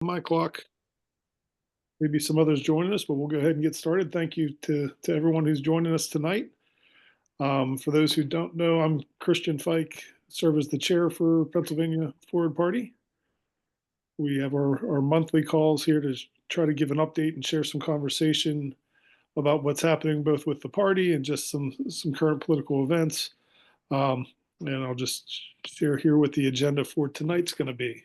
My clock. Maybe some others joining us, but we'll go ahead and get started. Thank you to everyone who's joining us tonight. For those who don't know, I'm Christian Fike, serve as the chair for Pennsylvania Forward Party. We have our monthly calls here to try to give an update and share some conversation about what's happening both with the party and just some current political events. And I'll just share here what the agenda for tonight's going to be.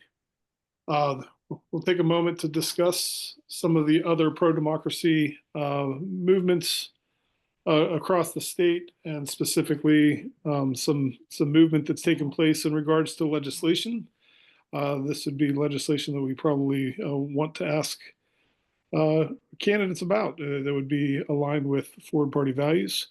We'll take a moment to discuss some of the other pro-democracy movements across the state, and specifically some movement that's taken place in regards to legislation. This would be legislation that we probably want to ask candidates about that would be aligned with Forward Party values.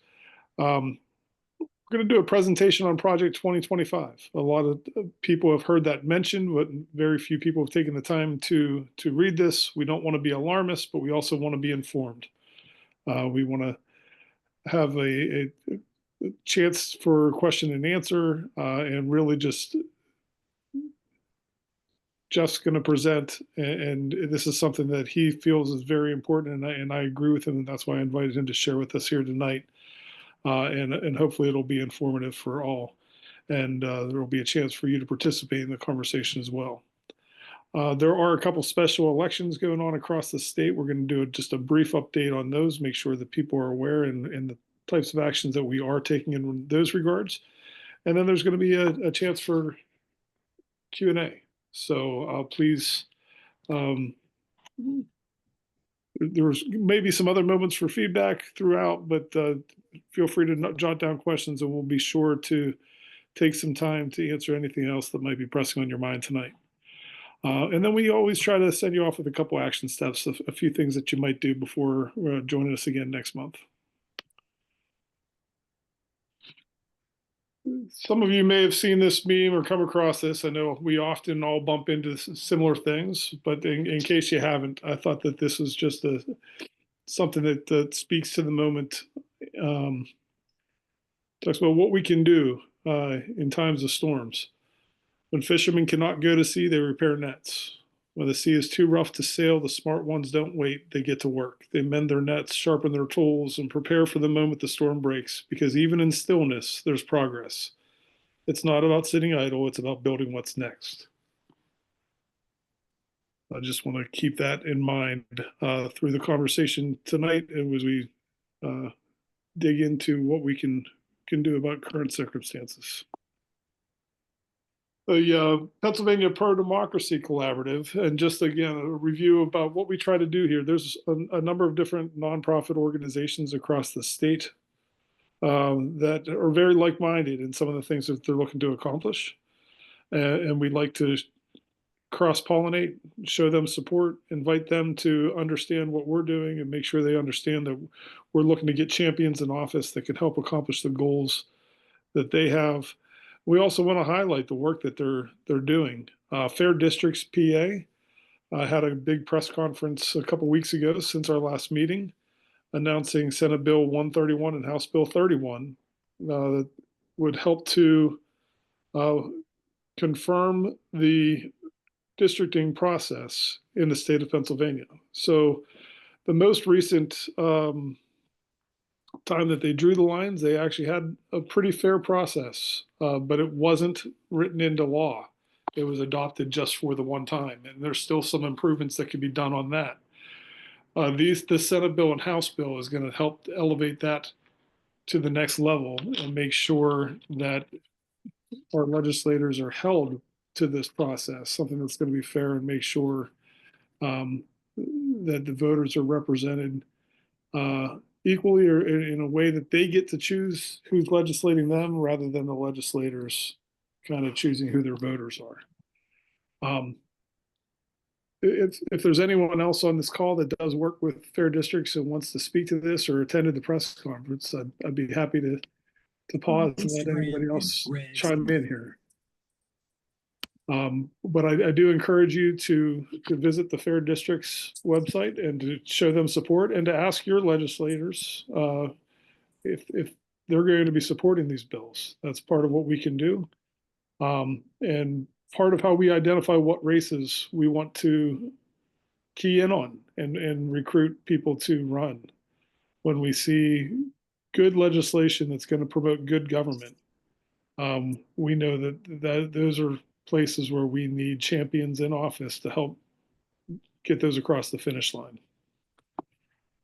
We're going to do a presentation on Project 2025. A lot of people have heard that mentioned, but very few people have taken the time to read this. We don't want to be alarmist, but we also want to be informed. We want to have a chance for question and answer, and really just Jeff's going to present, and this is something that he feels is very important, and I agree with him, and that's why I invited him to share with us here tonight. And hopefully it'll be informative for all. And there will be a chance for you to participate in the conversation as well. There are a couple special elections going on across the state. We're going to do just a brief update on those, make sure that people are aware and the types of actions that we are taking in those regards. And then there's going to be a chance for Q&A. So please, there's maybe some other moments for feedback throughout, but feel free to jot down questions and we'll be sure to take some time to answer anything else that might be pressing on your mind tonight. And then we always try to send you off with a couple action steps, a few things that you might do before joining us again next month. Some of you may have seen this meme or come across this. I know we often all bump into similar things, but in case you haven't, I thought that this was just something that speaks to the moment. Talks about what we can do in times of storms. When fishermen cannot go to sea, they repair nets. When the sea is too rough to sail, the smart ones don't wait. They get to work. They mend their nets, sharpen their tools, and prepare for the moment the storm breaks, because even in stillness, there's progress. It's not about sitting idle. It's about building what's next. I just want to keep that in mind through the conversation tonight as we dig into what we can do about current circumstances. The Pennsylvania Pro-Democracy Collaborative, and just again, a review about what we try to do here. There's a number of different nonprofit organizations across the state that are very like-minded in some of the things that they're looking to accomplish. And we'd like to cross-pollinate, show them support, invite them to understand what we're doing, and make sure they understand that we're looking to get champions in office that can help accomplish the goals that they have. We also want to highlight the work that they're doing. Fair Districts PA had a big press conference a couple weeks ago since our last meeting, announcing Senate Bill 131 and House Bill 31 that would help to confirm the districting process in the state of Pennsylvania. So the most recent time that they drew the lines, they actually had a pretty fair process, but it wasn't written into law. It was adopted just for the one time, and there's still some improvements that can be done on that. The Senate bill and House bill is going to help elevate that to the next level and make sure that our legislators are held to this process, something that's going to be fair, and make sure that the voters are represented equally, or in a way that they get to choose who's legislating them rather than the legislators kind of choosing who their voters are. If there's anyone else on this call that does work with Fair Districts and wants to speak to this or attended the press conference, I'd be happy to pause and let anybody else chime in here. But I do encourage you to visit the Fair Districts website and to show them support, and to ask your legislators if they're going to be supporting these bills. That's part of what we can do, and part of how we identify what races we want to key in on and recruit people to run. When we see good legislation that's going to promote good government, we know that those are places where we need champions in office to help get those across the finish line.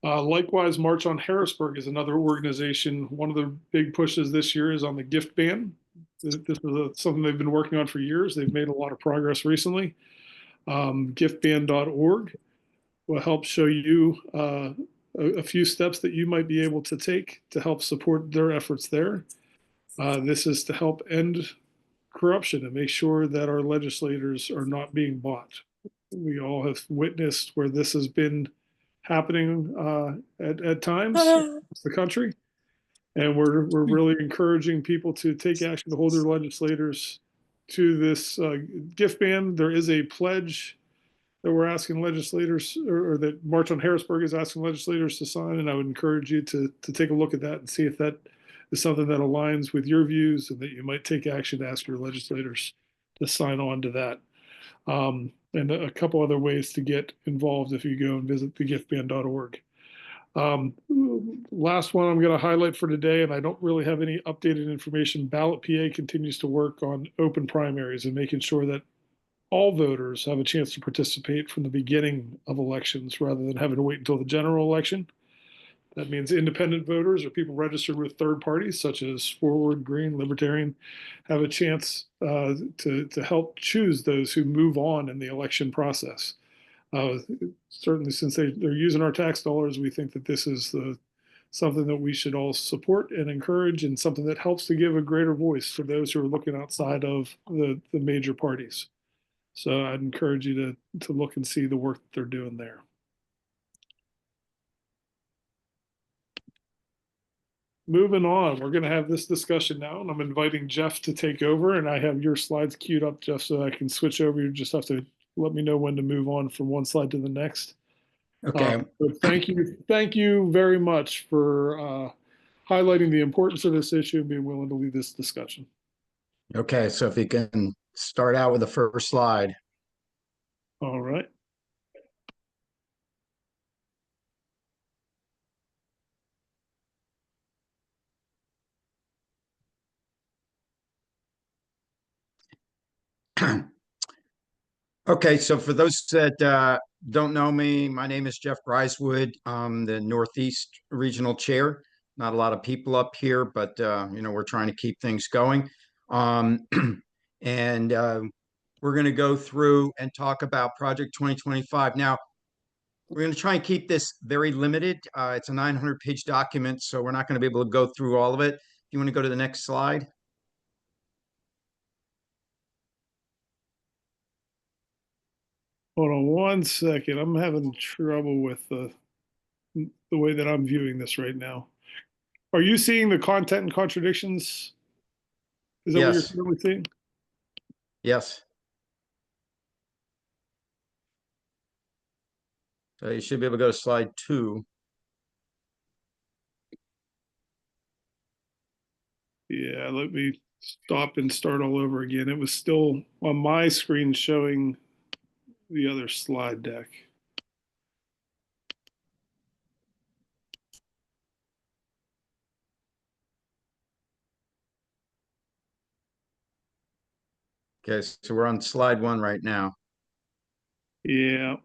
Likewise, March on Harrisburg is another organization. One of the big pushes this year is on the gift ban. This is something they've been working on for years. They've made a lot of progress recently. Giftban.org will help show you a few steps that you might be able to take to help support their efforts there. This is to help end corruption and make sure that our legislators are not being bought. We all have witnessed where this has been happening at times across the country. And we're really encouraging people to take action to hold their legislators to this gift ban. There is a pledge that we're asking legislators, or that March on Harrisburg is asking legislators to sign, and I would encourage you to take a look at that and see if that is something that aligns with your views and that you might take action to ask your legislators to sign on to that. And a couple other ways to get involved if you go and visit thegiftban.org. Last one I'm going to highlight for today, and I don't really have any updated information. Ballot PA continues to work on open primaries and making sure that all voters have a chance to participate from the beginning of elections rather than having to wait until the general election. That means independent voters or people registered with third parties such as Forward, Green, Libertarian have a chance to help choose those who move on in the election process. Certainly, since they're using our tax dollars, we think that this is something that we should all support and encourage, and something that helps to give a greater voice to those who are looking outside of the major parties. So I'd encourage you to look and see the work that they're doing there. Moving on, we're going to have this discussion now, and I'm inviting Jeff to take over, and I have your slides queued up, Jeff, so I can switch over. You just have to let me know when to move on from one slide to the next. Okay. But thank you very much for highlighting the importance of this issue and being willing to lead this discussion. Okay, so if you can start out with the first slide. All right. Okay, so for those that don't know me, my name is Jeff Grisewood. I'm the Northeast Regional Chair. Not a lot of people up here, but we're trying to keep things going. And we're going to go through and talk about Project 2025. Now, we're going to try and keep this very limited. It's a 900-page document, so we're not going to be able to go through all of it. If you want to go to the next slide. Hold on one second. I'm having trouble with the way that I'm viewing this right now. Are you seeing the content and contradictions? Is that what you're Yes. currently seeing? Yes. So you should be able to go to slide 2. Yeah, let me stop and start all over again. It was still on my screen showing the other slide deck. Okay, so we're on slide 1 right now. Yeah.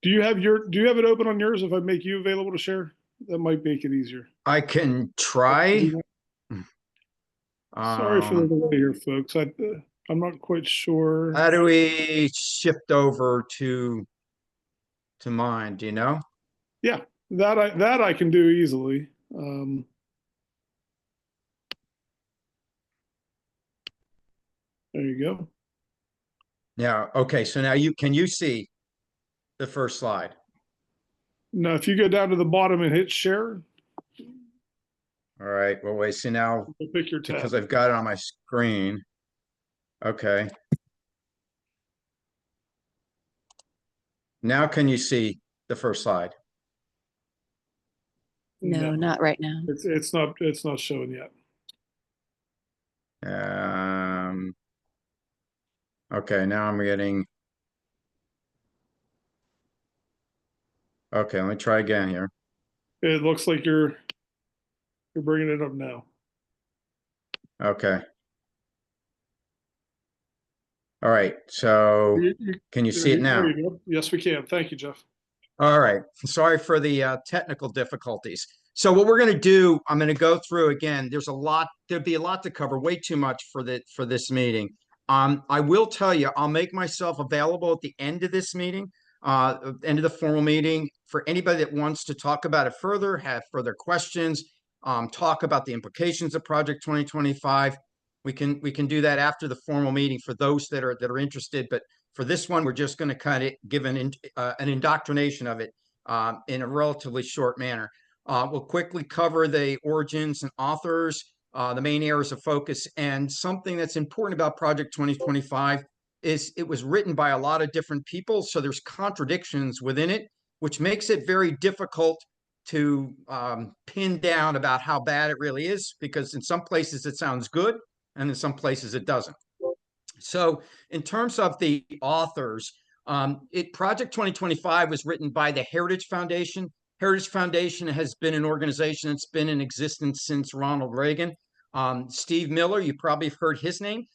Do you have it open on yours? If I make you available to share, that might make it easier. I can try. Sorry for the delay here, folks. I'm not quite sure. How do we shift over to mine? Do you know? Yeah, that I can do easily. There you go. Yeah. Okay. So now can you see the first slide? Now, if you go down to the bottom and hit share. All right. Well, wait. See now, pick your tab. because I've got it on my screen. Okay. Now, can you see the first slide? No, not right now. It's not showing yet. Okay, now I'm getting. Okay, let me try again here. It looks like you're bringing it up now. Okay. All right, so can you see it There now? you go. Yes, we can. Thank you, Jeff. All right. Sorry for the technical difficulties. So what we're going to do, I'm going to go through again. There'll be a lot to cover, way too much for this meeting. I will tell you, I'll make myself available at the end of this meeting, end of the formal meeting, for anybody that wants to talk about it further, have further questions, talk about the implications of Project 2025. We can do that after the formal meeting for those that are interested. But for this one, we're just going to kind of give an indoctrination of it in a relatively short manner. We'll quickly cover the origins and authors, the main areas of focus, and something that's important about Project 2025 is it was written by a lot of different people, so there's contradictions within it, which makes it very difficult to pin down about how bad it really is, because in some places it sounds good, and in some places it doesn't. So in terms of the authors, Project 2025 was written by the Heritage Foundation. Heritage Foundation has been an organization that's been in existence since Ronald Reagan. Steve Miller, you probably have heard his name,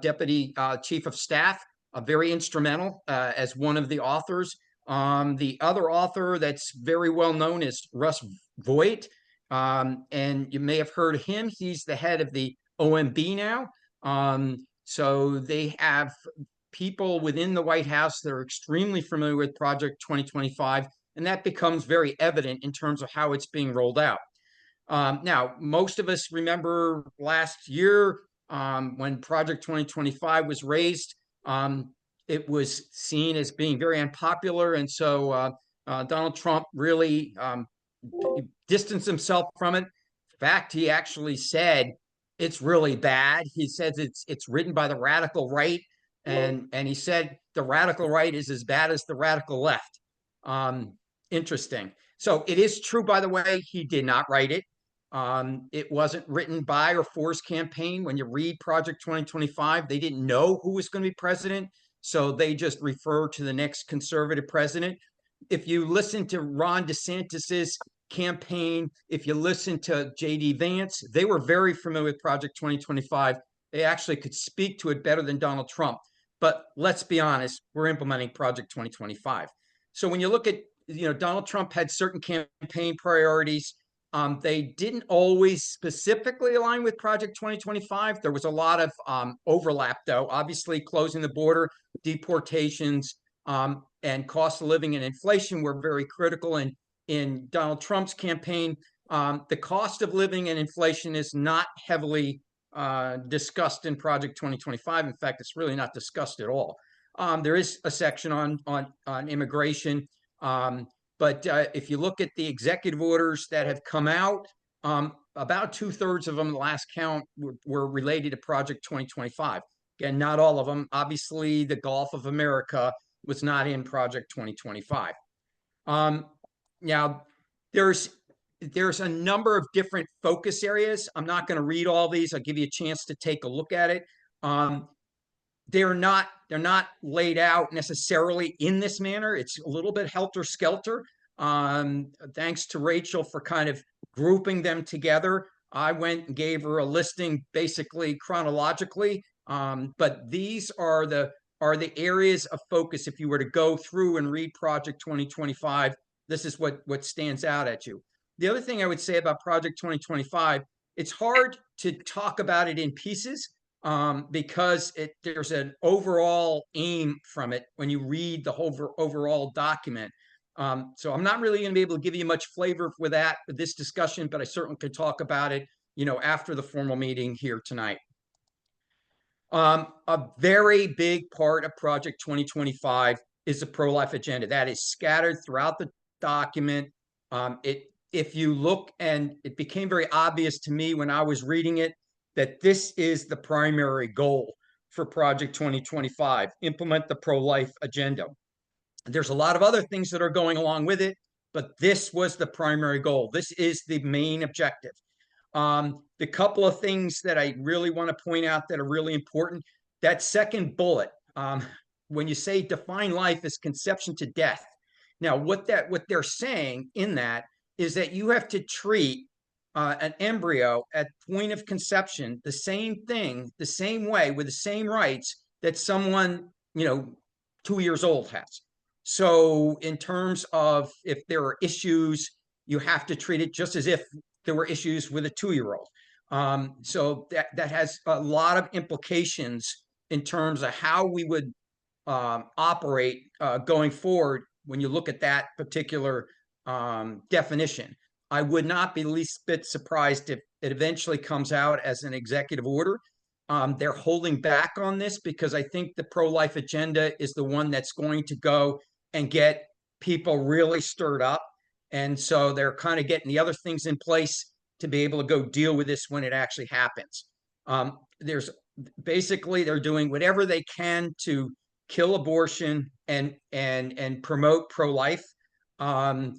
Deputy Chief of Staff, very instrumental as one of the authors. The other author that's very well known is Russ Vought, and you may have heard him. He's the head of the OMB now. So they have people within the White House that are extremely familiar with Project 2025, and that becomes very evident in terms of how it's being rolled out. Now, most of us remember last year when Project 2025 was raised, it was seen as being very unpopular, and so Donald Trump really distanced himself from it. In fact, he actually said it's really bad. He says it's written by the radical right, and he said the radical right is as bad as the radical left. Interesting. So it is true, by the way, he did not write it. It wasn't written by or for his campaign. When you read Project 2025, they didn't know who was going to be president, so they just refer to the next conservative president. If you listen to Ron DeSantis's campaign, if you listen to J.D. Vance, they were very familiar with Project 2025. They actually could speak to it better than Donald Trump. But let's be honest, we're implementing Project 2025. So when you look at, Donald Trump had certain campaign priorities. They didn't always specifically align with Project 2025. There was a lot of overlap, though. Obviously, closing the border, deportations, and cost of living and inflation were very critical in Donald Trump's campaign. The cost of living and inflation is not heavily discussed in Project 2025. In fact, it's really not discussed at all. There is a section on immigration, but if you look at the executive orders that have come out, about 2/3 of them, the last count, were related to Project 2025. Again, not all of them. Obviously, the Gulf of America was not in Project 2025. Now, there's a number of different focus areas. I'm not going to read all these. I'll give you a chance to take a look at it. They're not laid out necessarily in this manner. It's a little bit helter-skelter. Thanks to Rachel for kind of grouping them together. I went and gave her a listing basically chronologically, but these are the areas of focus. If you were to go through and read Project 2025, this is what stands out at you. The other thing I would say about Project 2025, it's hard to talk about it in pieces because there's an overall aim from it when you read the whole overall document. So I'm not really going to be able to give you much flavor for this discussion, but I certainly could talk about it, after the formal meeting here tonight. A very big part of Project 2025 is the pro-life agenda. That is scattered throughout the document. If you look, and it became very obvious to me when I was reading it, that this is the primary goal for Project 2025, implement the pro-life agenda. There's a lot of other things that are going along with it, but this was the primary goal. This is the main objective. The couple of things that I really want to point out that are really important, that second bullet, um, when you say define life as conception to death. Now, what they're saying in that is that you have to treat an embryo at point of conception the same thing, the same way, with the same rights that someone, 2 years old has. So in terms of if there are issues, you have to treat it just as if there were issues with a 2-year-old. So that has a lot of implications in terms of how we would operate going forward when you look at that particular definition. I would not be the least bit surprised if it eventually comes out as an executive order. They're holding back on this because I think the pro-life agenda is the one that's going to go and get people really stirred up. And so they're kind of getting the other things in place to be able to go deal with this when it actually happens. There's basically, they're doing whatever they can to kill abortion and promote pro-life. And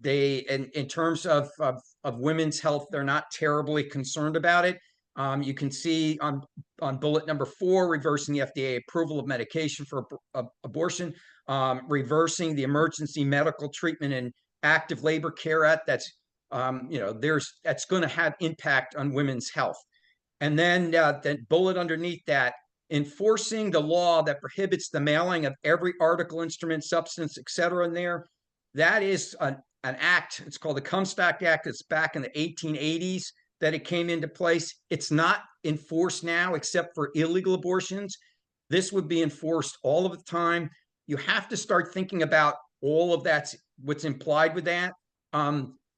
they, in terms of women's health, they're not terribly concerned about it. You can see on bullet number 4, reversing the FDA approval of medication for abortion, reversing the Emergency Medical Treatment and Active Labor Care Act. That's that's going to have impact on women's health. And then the bullet underneath that, enforcing the law that prohibits the mailing of every article, instrument, substance, etc. in there. That is an act. It's called the Comstock Act. It's back in the 1880s that it came into place. It's not enforced now except for illegal abortions. This would be enforced all of the time. You have to start thinking about all of that's what's implied with that.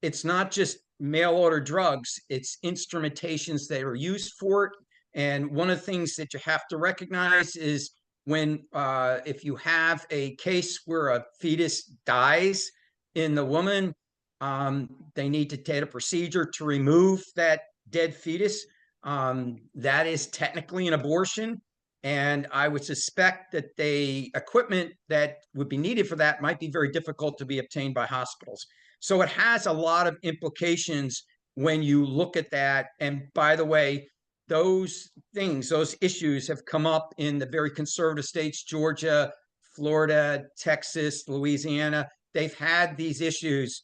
It's not just mail order drugs, it's instrumentations that are used for it. And one of the things that you have to recognize is when if you have a case where a fetus dies in the woman, they need to take a procedure to remove that dead fetus. That is technically an abortion. And I would suspect that the equipment that would be needed for that might be very difficult to be obtained by hospitals. So it has a lot of implications when you look at that. And by the way, those things, those issues have come up in the very conservative states, Georgia, Florida, Texas, Louisiana. They've had these issues.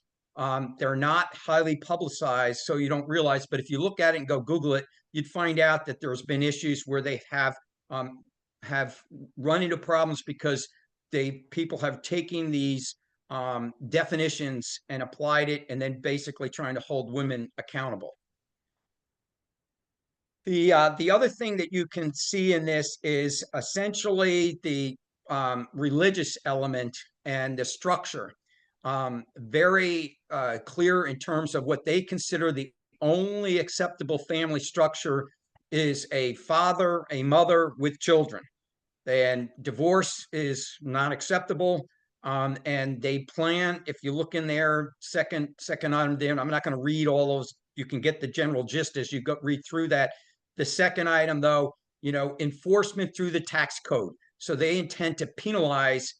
They're not highly publicized, so you don't realize. But if you look at it and go Google it, you'd find out that there's been issues where they have run into problems because people have taken these definitions and applied it, and then basically trying to hold women accountable. The other thing that you can see in this is essentially the religious element and the structure. Very clear in terms of what they consider the only acceptable family structure is a father, a mother with children. And divorce is not acceptable. And they plan, if you look in there, second item there, I'm not going to read all those. You can get the general gist as you read through that. The second item, though, enforcement through the tax code. So they intend to penalize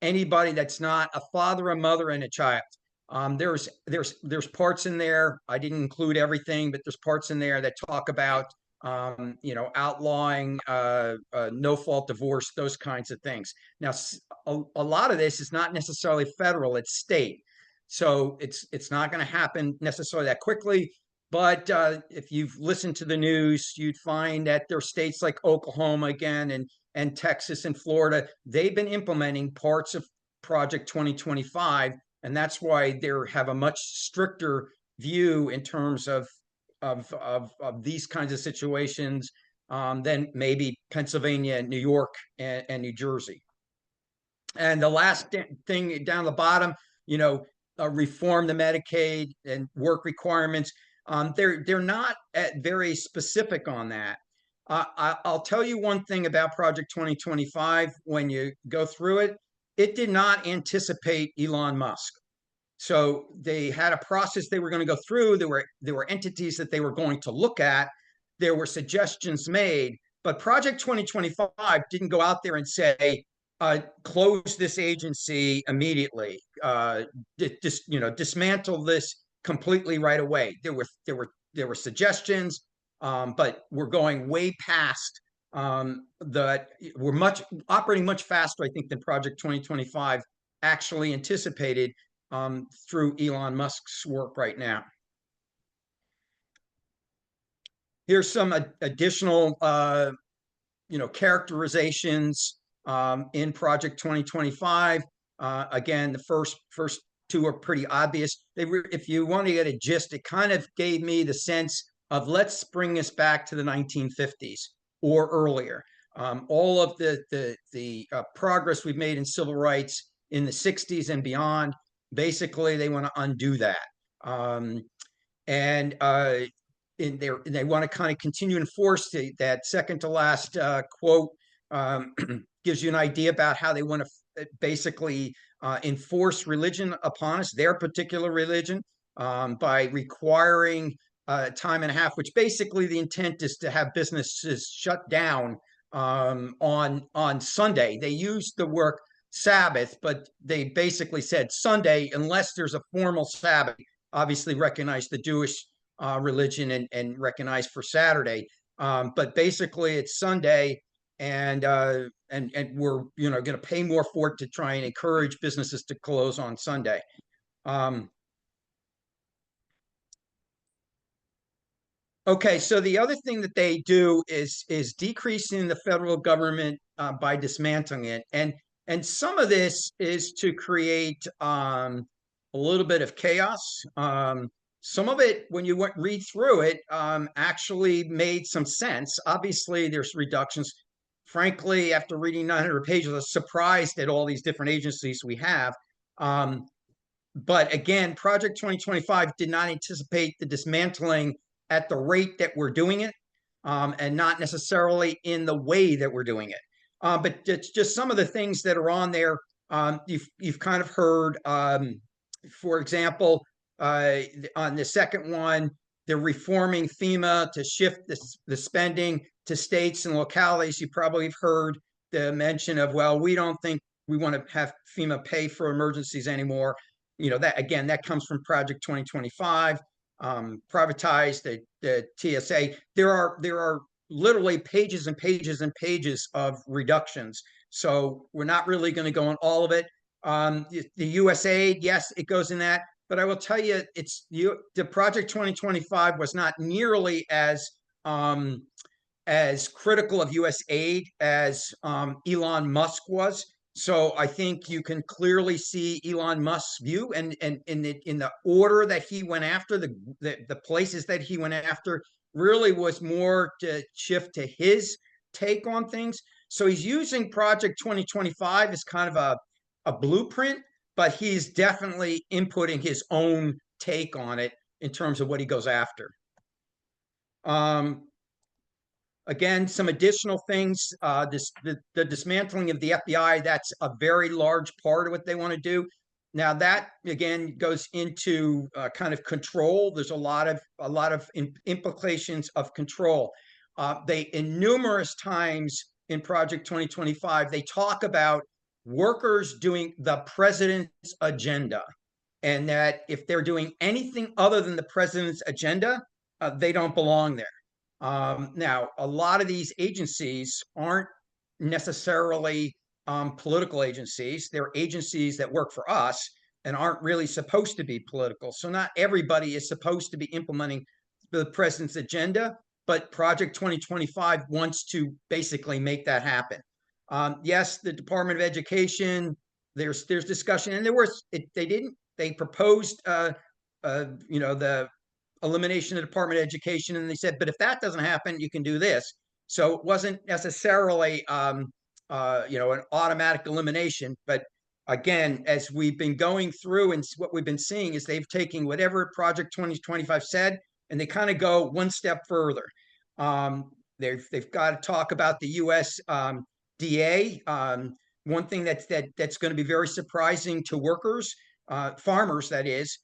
anybody that's not a father, a mother, and a child. There's parts in there. I didn't include everything, but there's parts in there that talk about outlawing no-fault divorce, those kinds of things. Now, a lot of this is not necessarily federal; it's state. So it's not going to happen necessarily that quickly. But if you've listened to the news, you'd find that there are states like Oklahoma again and Texas and Florida. They've been implementing parts of Project 2025, and that's why they have a much stricter view in terms of these kinds of situations than maybe Pennsylvania, New York, and New Jersey. And the last thing down the bottom, reform the Medicaid and work requirements. They're not very specific on that. I'll tell you one thing about Project 2025. When you go through it, it did not anticipate Elon Musk. So they had a process they were going to go through. There were entities that they were going to look at. There were suggestions made, but Project 2025 didn't go out there and say, close this agency immediately, dismantle this completely right away. There were suggestions, but we're going way past that we're operating much faster, I think, than Project 2025 actually anticipated through Elon Musk's work right now. Here's some additional, characterizations in Project 2025. Again, the first two are pretty obvious. If you want to get a gist, it kind of gave me the sense of let's bring us back to the 1950s or earlier. All of the progress we've made in civil rights in the 60s and beyond, basically they want to undo that. They want to kind of continue to enforce that second to last quote gives you an idea about how they want to basically enforce religion upon us, their particular religion, by requiring time and a half, which basically the intent is to have businesses shut down on Sunday. They used the word Sabbath, but they basically said Sunday, unless there's a formal Sabbath, obviously recognize the Jewish religion and recognize for Saturday. But basically it's Sunday, and we're going to pay more for it to try and encourage businesses to close on Sunday. Okay, so the other thing that they do is decreasing the federal government by dismantling it, and some of this is to create a little bit of chaos. Some of it, when you read through it, actually made some sense. Obviously, there's reductions. Frankly, after reading 900 pages, I was surprised at all these different agencies we have. But again, Project 2025 did not anticipate the dismantling at the rate that we're doing it, and not necessarily in the way that we're doing it. But it's just some of the things that are on there. You've kind of heard, for example, on the second one, they're reforming FEMA to shift the spending to states and localities. You probably have heard the mention of, well, we don't think we want to have FEMA pay for emergencies anymore. That again, that comes from Project 2025. Privatize the TSA. There are literally pages and pages and pages of reductions. So we're not really going to go on all of it. The USAID, yes, it goes in that. But I will tell you, the Project 2025 was not nearly as critical of U.S. aid as Elon Musk was. So I think you can clearly see Elon Musk's view, and in the order that he went after, the places that he went after really was more to shift to his take on things. So he's using Project 2025 as kind of a blueprint, but he's definitely inputting his own take on it in terms of what he goes after. Again, some additional things, the dismantling of the FBI, that's a very large part of what they want to do. Now that, again, goes into kind of control. There's a lot of implications of control. They, in numerous times in Project 2025, they talk about workers doing the president's agenda, and that if they're doing anything other than the president's agenda, they don't belong there. Now, a lot of these agencies aren't necessarily political agencies. They're agencies that work for us and aren't really supposed to be political. So not everybody is supposed to be implementing the president's agenda, but Project 2025 wants to basically make that happen. Yes, the Department of Education, there's discussion, and they proposed the elimination of the Department of Education, and they said, but if that doesn't happen, you can do this. So it wasn't necessarily an automatic elimination, but again, as we've been going through, and what we've been seeing is they've taken whatever Project 2025 said, and they kind of go one step further. They've got to talk about the USDA. One thing that's going to be very surprising to workers, farmers, that is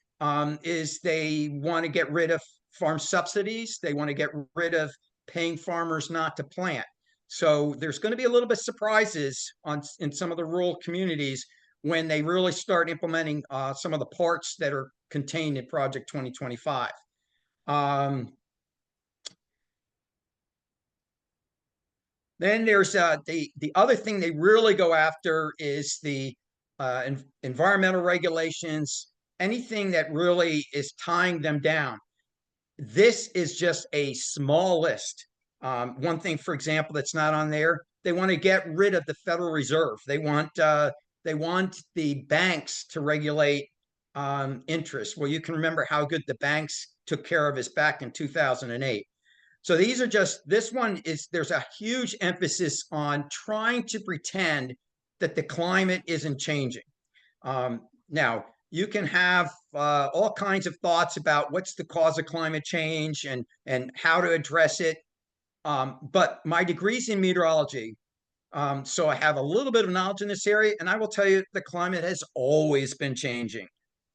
they want to get rid of farm subsidies. They want to get rid of paying farmers not to plant. So there's going to be a little bit of surprises in some of the rural communities when they really start implementing some of the parts that are contained in Project 2025. Then there's the other thing they really go after is the environmental regulations, anything that really is tying them down. This is just a small list. One thing, for example, that's not on there, they want to get rid of the Federal Reserve. They want the banks to regulate interest. Well, you can remember how good the banks took care of us back in 2008. So these are just, this one is, there's a huge emphasis on trying to pretend that the climate isn't changing. Now, you can have all kinds of thoughts about what's the cause of climate change and how to address it. But my degree's in meteorology, so I have a little bit of knowledge in this area, and I will tell you the climate has always been changing.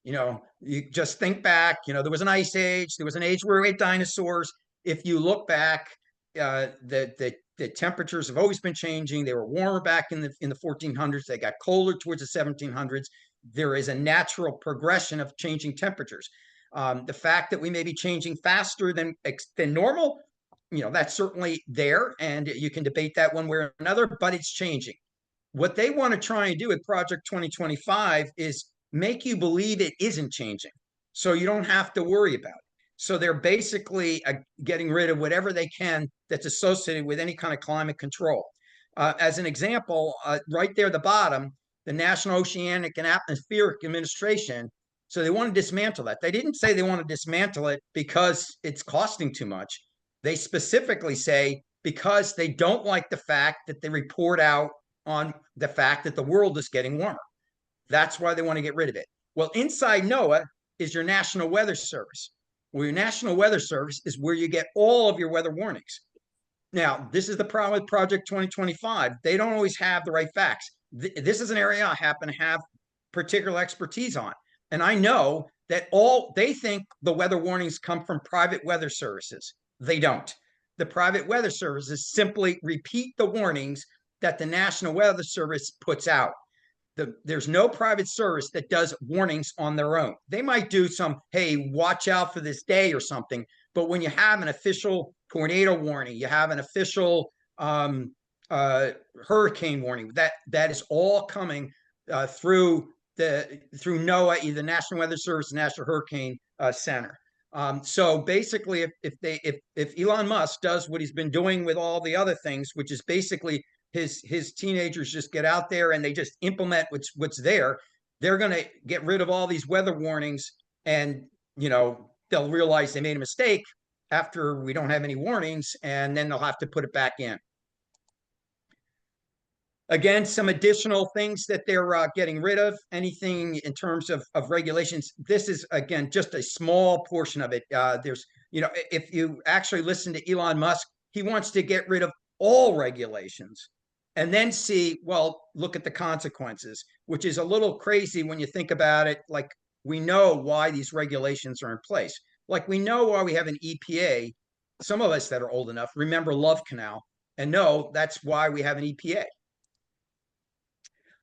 You just think back, there was an ice age, there was an age where we had dinosaurs. If you look back, the temperatures have always been changing. They were warmer back in the 1400s. They got colder towards the 1700s. There is a natural progression of changing temperatures. The fact that we may be changing faster than normal, that's certainly there, and you can debate that one way or another, but it's changing. What they want to try and do with Project 2025 is make you believe it isn't changing, so you don't have to worry about it. So they're basically getting rid of whatever they can that's associated with any kind of climate control. As an example, right there at the bottom, the National Oceanic and Atmospheric Administration. So they want to dismantle that. They didn't say they want to dismantle it because it's costing too much. They specifically say because they don't like the fact that they report out on the fact that the world is getting warmer. That's why they want to get rid of it. Well, inside NOAA is your National Weather Service. Well, your National Weather Service is where you get all of your weather warnings. Now, this is the problem with Project 2025. They don't always have the right facts. This is an area I happen to have particular expertise on. And I know that they think the weather warnings come from private weather services. They don't. The private weather services simply repeat the warnings that the National Weather Service puts out. There's no private service that does warnings on their own. They might do some, hey, watch out for this day or something. But when you have an official tornado warning, you have an official hurricane warning, that is all coming through NOAA, either National Weather Service, National Hurricane Center. So basically, if Elon Musk does what he's been doing with all the other things, which is basically his teenagers just get out there and they just implement what's there, they're going to get rid of all these weather warnings, and they'll realize they made a mistake after we don't have any warnings, and then they'll have to put it back in. Again, some additional things that they're getting rid of, anything in terms of regulations. This is, again, just a small portion of it. There's, if you actually listen to Elon Musk, he wants to get rid of all regulations and then see, well, look at the consequences, which is a little crazy when you think about it. Like, we know why these regulations are in place. Like, we know why we have an EPA. Some of us that are old enough remember Love Canal and know that's why we have an EPA.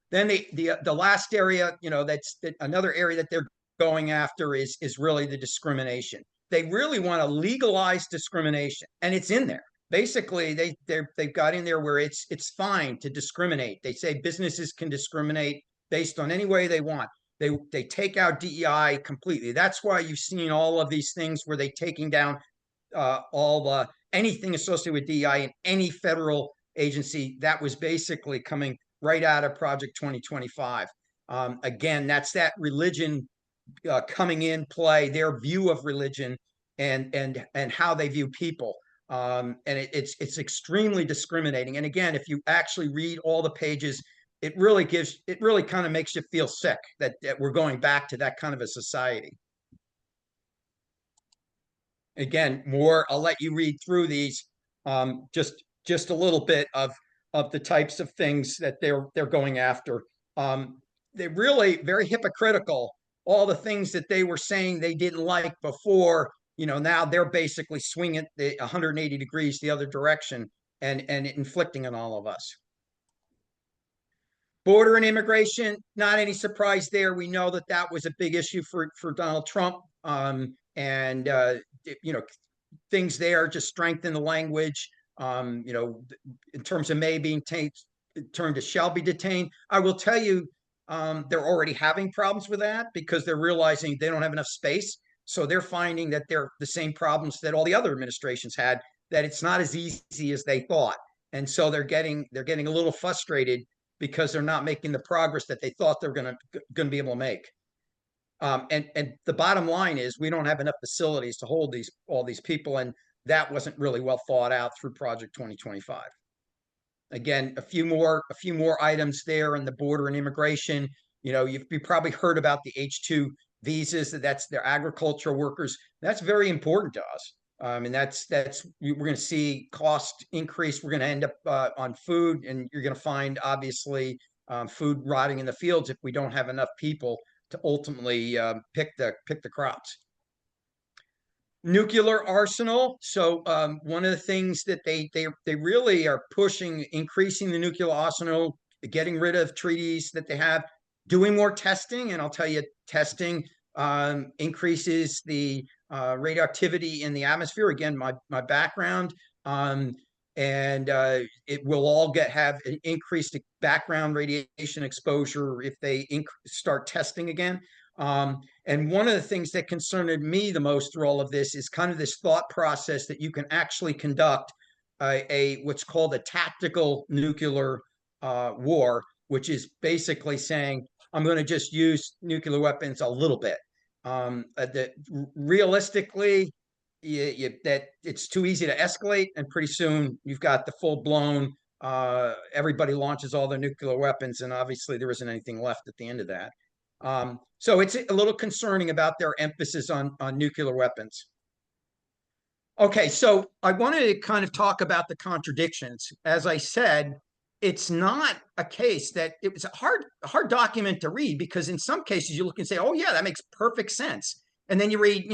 Then the last area, that's another area that they're going after is really the discrimination. They really want to legalize discrimination, and it's in there. Basically, they've got in there where it's fine to discriminate. They say businesses can discriminate based on any way they want. They take out DEI completely. That's why you've seen all of these things where they're taking down anything associated with DEI in any federal agency. That was basically coming right out of Project 2025. Again, that's that religion coming in play, their view of religion and how they view people. And it's extremely discriminating. And again, if you actually read all the pages, it really kind of makes you feel sick that we're going back to that kind of a society. Again, I'll let you read through these, just a little bit of the types of things that they're going after. They're really very hypocritical. All the things that they were saying they didn't like before, now they're basically swinging the 180 degrees the other direction and inflicting on all of us. Border and immigration, not any surprise there. We know that was a big issue for Donald Trump, and things there just strengthen the language. In terms of may being turned to shall be detained. I will tell you, they're already having problems with that because they're realizing they don't have enough space. So they're finding that they're the same problems that all the other administrations had, that it's not as easy as they thought. And so they're getting a little frustrated because they're not making the progress that they thought they're going to be able to make. And the bottom line is we don't have enough facilities to hold all these people, and that wasn't really well thought out through Project 2025. Again, a few more items there in the border and immigration. You've probably heard about the H-2 visas. That's their agricultural workers. That's very important to us. And that's we're going to see cost increase. We're going to end up on food, and you're going to find obviously food rotting in the fields if we don't have enough people to ultimately pick the crops. Nuclear arsenal. So one of the things that they really are pushing, increasing the nuclear arsenal, getting rid of treaties that they have, doing more testing. And I'll tell you, testing increases the radioactivity in the atmosphere. Again, my background. And it will all have an increased background radiation exposure if they start testing again. And one of the things that concerned me the most through all of this is kind of this thought process that you can actually conduct what's called a tactical nuclear war, which is basically saying, I'm going to just use nuclear weapons a little bit. That realistically, that it's too easy to escalate, and pretty soon you've got the full-blown, everybody launches all their nuclear weapons, and obviously there isn't anything left at the end of that. So it's a little concerning about their emphasis on nuclear weapons. Okay, so I wanted to kind of talk about the contradictions. As I said, it's not a case that it was a hard document to read, because in some cases you look and say, oh yeah, that makes perfect sense. And then you read,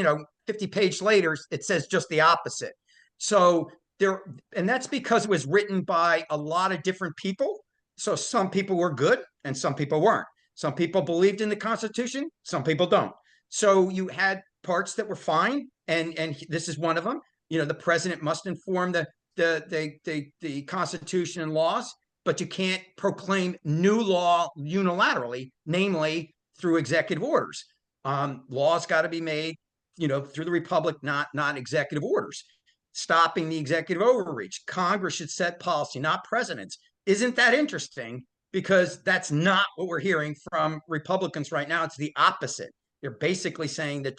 50 pages later, it says just the opposite. So and that's because it was written by a lot of different people. So some people were good and some people weren't. Some people believed in the Constitution, some people don't. So you had parts that were fine, and this is one of them. The president must inform the Constitution and laws, but you can't proclaim new law unilaterally, namely through executive orders. Laws got to be made, through the Republic, not executive orders. Stopping the executive overreach. Congress should set policy, not presidents. Isn't that interesting? Because that's not what we're hearing from Republicans right now. It's the opposite. They're basically saying that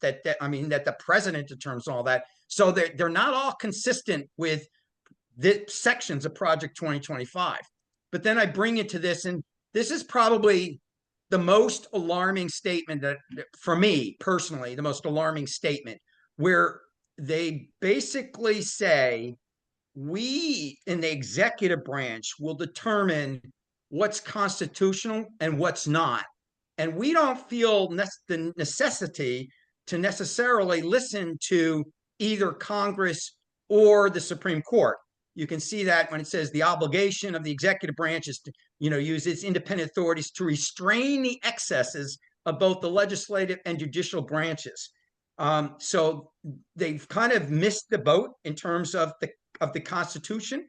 that the president determines all that. So they're not all consistent with the sections of Project 2025. But then I bring you to this, and this is probably the most alarming statement that, for me personally, the most alarming statement, where they basically say, we in the executive branch will determine what's constitutional and what's not. And we don't feel the necessity to necessarily listen to either Congress or the Supreme Court. You can see that when it says the obligation of the executive branch is to, use its independent authorities to restrain the excesses of both the legislative and judicial branches. So they've kind of missed the boat in terms of the Constitution,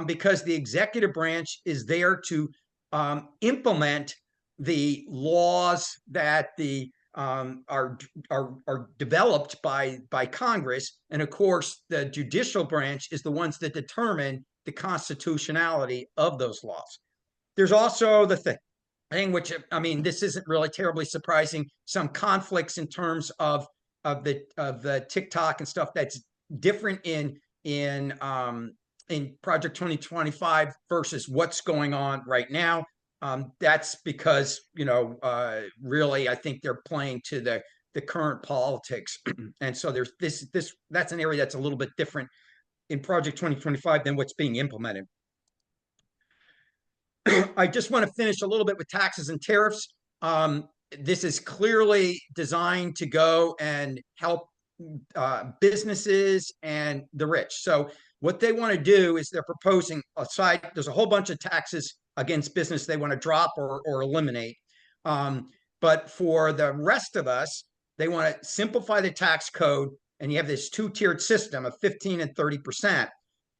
because the executive branch is there to implement the laws that are developed by Congress, and of course the judicial branch is the ones that determine the constitutionality of those laws. There's also the thing which, this isn't really terribly surprising, some conflicts in terms of the TikTok and stuff that's different in Project 2025 versus what's going on right now. That's because, really, I think they're playing to the current politics. And so there's that's an area that's a little bit different in Project 2025 than what's being implemented. I just want to finish a little bit with taxes and tariffs. This is clearly designed to go and help businesses and the rich. So what they want to do is they're proposing there's a whole bunch of taxes against business they want to drop or eliminate. But for the rest of us, they want to simplify the tax code, and you have this two-tiered system of 15 and 30%.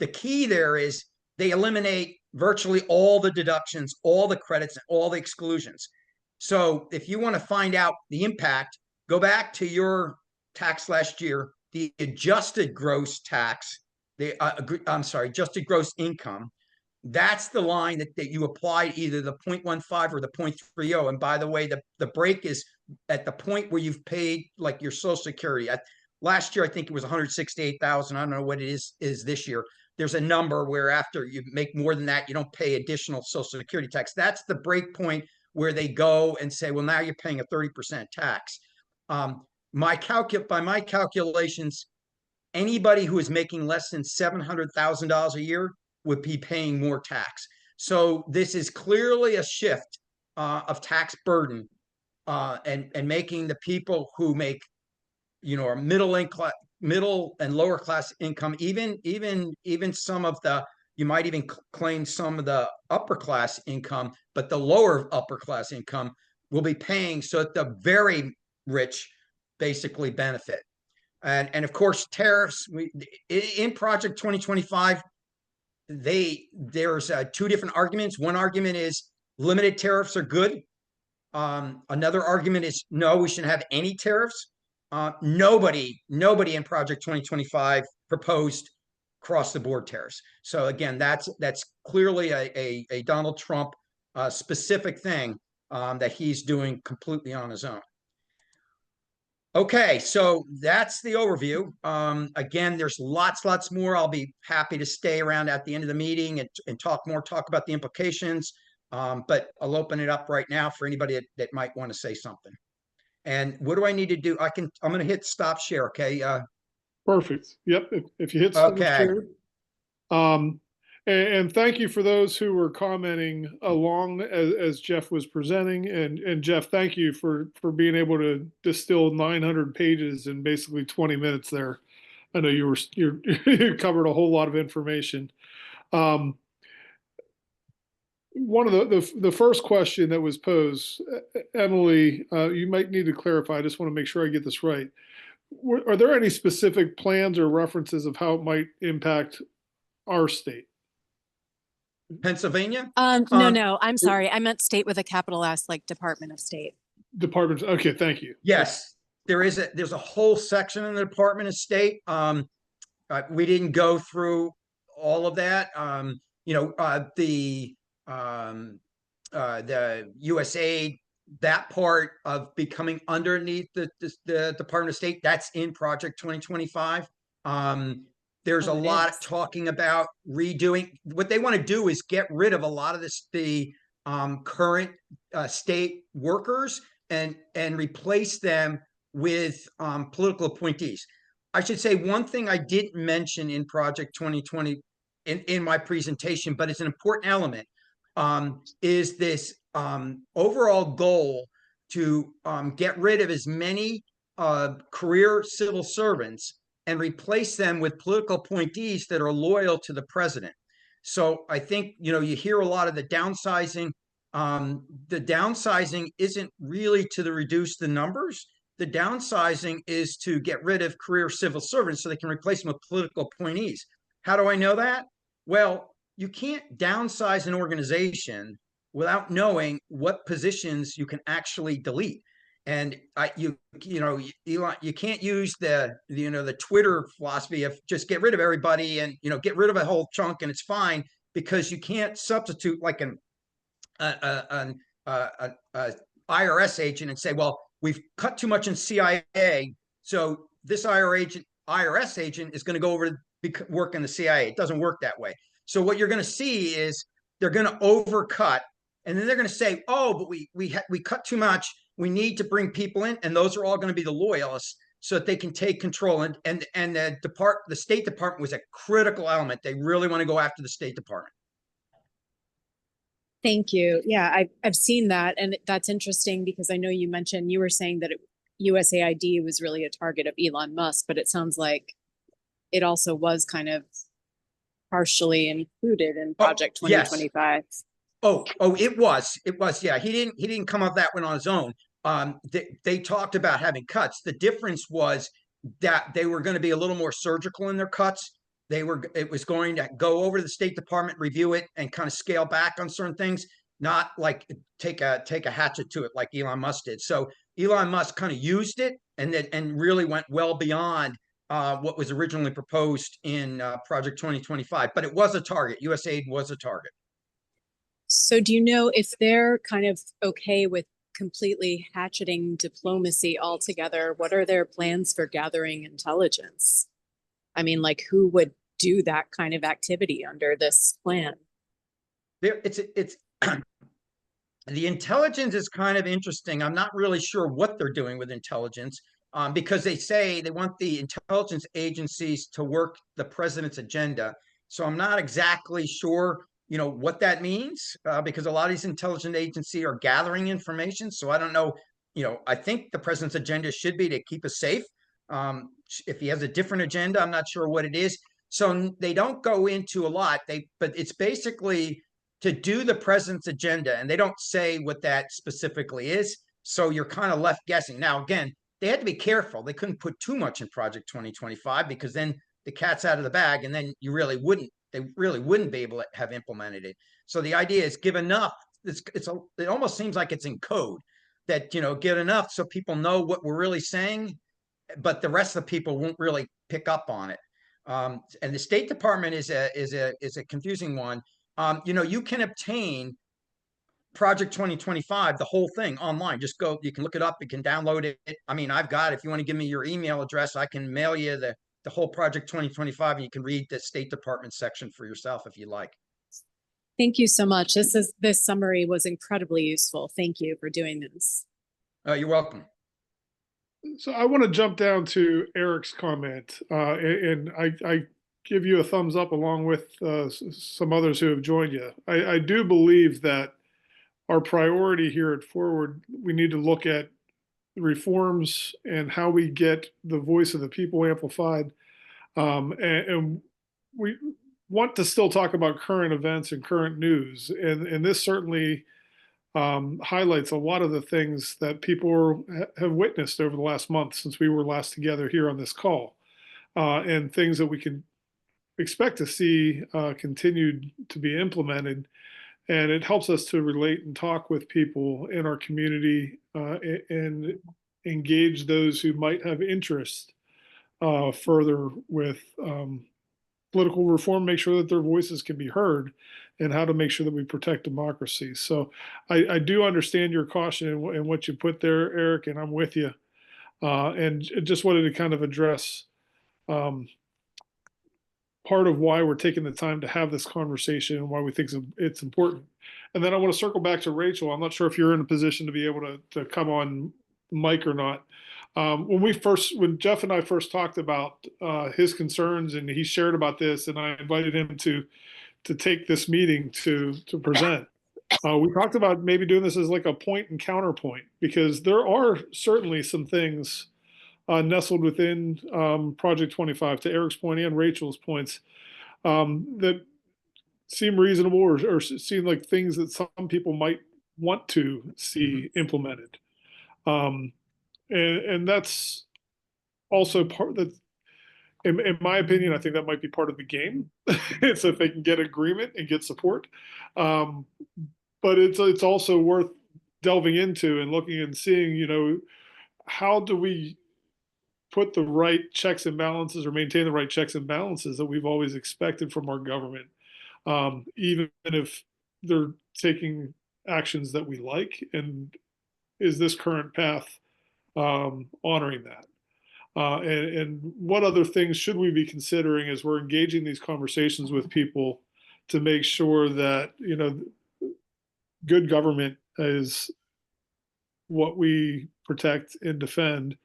the key there is they eliminate virtually all the deductions, all the credits, and all the exclusions. So if you want to find out the impact, go back to your tax last year, the adjusted gross tax, adjusted gross income. That's the line that you applied either the 0.15 or the 0.30. And by the way, the break is at the point where you've paid like your Social Security. Last year, I think it was 168,000. I don't know what it is this year. There's a number where after you make more than that, you don't pay additional Social Security tax. That's the break point where they go and say, well, now you're paying a 30% tax. By my calculations, anybody who is making less than $700,000 a year would be paying more tax. So this is clearly a shift of tax burden and making the people who make, a middle and lower class income, even some of the, you might even claim some of the upper class income, but the lower upper class income will be paying, so that the very rich basically benefit. And of course, tariffs. In Project 2025, there's two different arguments. One argument is limited tariffs are good. Another argument is no, we shouldn't have any tariffs. Nobody in Project 2025 proposed across the board tariffs. So again, that's clearly a Donald Trump specific thing that he's doing completely on his own. Okay, so that's the overview. Again, there's lots more. I'll be happy to stay around at the end of the meeting and talk about the implications. But I'll open it up right now for anybody that might want to say something. And what do I need to do? I'm going to hit stop share. Okay. Perfect. Yep. If you hit stop Okay. share. And thank you for those who were commenting along as Jeff was presenting. And Jeff, thank you for being able to distill 900 pages in basically 20 minutes there. I know you covered a whole lot of information. One of the first question that was posed, Emily, you might need to clarify. I just want to make sure I get this right. Are there any specific plans or references of how it might impact our state? Pennsylvania? No, I'm sorry. I meant state with a capital S, like Department of State. Department. Okay, thank you. Yes, there's a whole section in the Department of State. We didn't go through all of that. The USAID, that part of becoming underneath the Department of State, that's in Project 2025. There's a lot of talking about redoing. What they want to do is get rid of a lot of the current state workers and replace them with political appointees. I should say one thing I didn't mention in Project 2020 in my presentation, but it's an important element, is this overall goal to get rid of as many career civil servants and replace them with political appointees that are loyal to the president. So I think, you hear a lot of the downsizing. The downsizing isn't really to reduce the numbers. The downsizing is to get rid of career civil servants so they can replace them with political appointees. How do I know that? Well, you can't downsize an organization without knowing what positions you can actually delete. And you can't use the Twitter philosophy of just get rid of everybody and get rid of a whole chunk and it's fine, because you can't substitute like an IRS agent and say, well, we've cut too much in CIA, so this IRS agent is going to go over to work in the CIA. It doesn't work that way. So what you're going to see is they're going to overcut, and then they're going to say, oh, but we cut too much. We need to bring people in, and those are all going to be the loyalists so that they can take control. And the State Department was a critical element. They really want to go after the State Department. Thank you. Yeah, I've seen that, and that's interesting because I know you were saying that USAID was really a target of Elon Musk, but it sounds like it also was kind of partially included in Project 2025. Yes. Oh, it was. Yeah, he didn't come up that one on his own. They talked about having cuts. The difference was that they were going to be a little more surgical in their cuts. it was going to go over to the State Department, review it, and kind of scale back on certain things, not like take a hatchet to it like Elon Musk did. So Elon Musk kind of used it and really went well beyond what was originally proposed in Project 2025. But it was a target. USAID was a target. So do you know if they're kind of okay with completely hatcheting diplomacy altogether? What are their plans for gathering intelligence? I mean, like, who would do that kind of activity under this plan? It's the intelligence is kind of interesting. I'm not really sure what they're doing with intelligence, because they say they want the intelligence agencies to work the president's agenda. So I'm not exactly sure, what that means, because a lot of these intelligence agencies are gathering information. So I don't know. I think the president's agenda should be to keep us safe. If he has a different agenda, I'm not sure what it is. So they don't go into a lot. But it's basically to do the president's agenda, and they don't say what that specifically is. So you're kind of left guessing. Now, again, they had to be careful. They couldn't put too much in Project 2025 because then the cat's out of the bag, and then they really wouldn't be able to have implemented it. So the idea is give enough. It almost seems like it's in code that, get enough so people know what we're really saying, but the rest of the people won't really pick up on it. And the State Department is a confusing one. You can obtain Project 2025, the whole thing online. Just go, you can look it up, you can download it. I mean, I've got it. If you want to give me your email address, I can mail you the whole Project 2025, and you can read the State Department section for yourself if you like. Thank you so much. This summary was incredibly useful. Thank you for doing this. You're welcome. So I want to jump down to Eric's comment, and I give you a thumbs up along with some others who have joined you. I do believe that our priority here at Forward, we need to look at reforms and how we get the voice of the people amplified. And we want to still talk about current events and current news. And this certainly highlights a lot of the things that people have witnessed over the last month since we were last together here on this call, and things that we can expect to see continued to be implemented. And it helps us to relate and talk with people in our community and engage those who might have interest further with political reform, make sure that their voices can be heard, and how to make sure that we protect democracy. So I do understand your caution and what you put there, Eric, and I'm with you. And just wanted to kind of address part of why we're taking the time to have this conversation and why we think it's important. And then I want to circle back to Rachel. I'm not sure if you're in a position to be able to come on mic or not. When Jeff and I first talked about his concerns, and he shared about this, and I invited him to take this meeting to present, we talked about maybe doing this as like a point and counterpoint, because there are certainly some things nestled within Project 25, to Eric's point and Rachel's points, that seem reasonable or seem like things that some people might want to see implemented. And that's also part that, in my opinion, I think that might be part of the game. So if they can get agreement and get support. But it's also worth delving into and looking and seeing, how do we put the right checks and balances, or maintain the right checks and balances that we've always expected from our government, even if they're taking actions that we like, and is this current path honoring that? And what other things should we be considering as we're engaging these conversations with people to make sure that, good government is what we protect and defend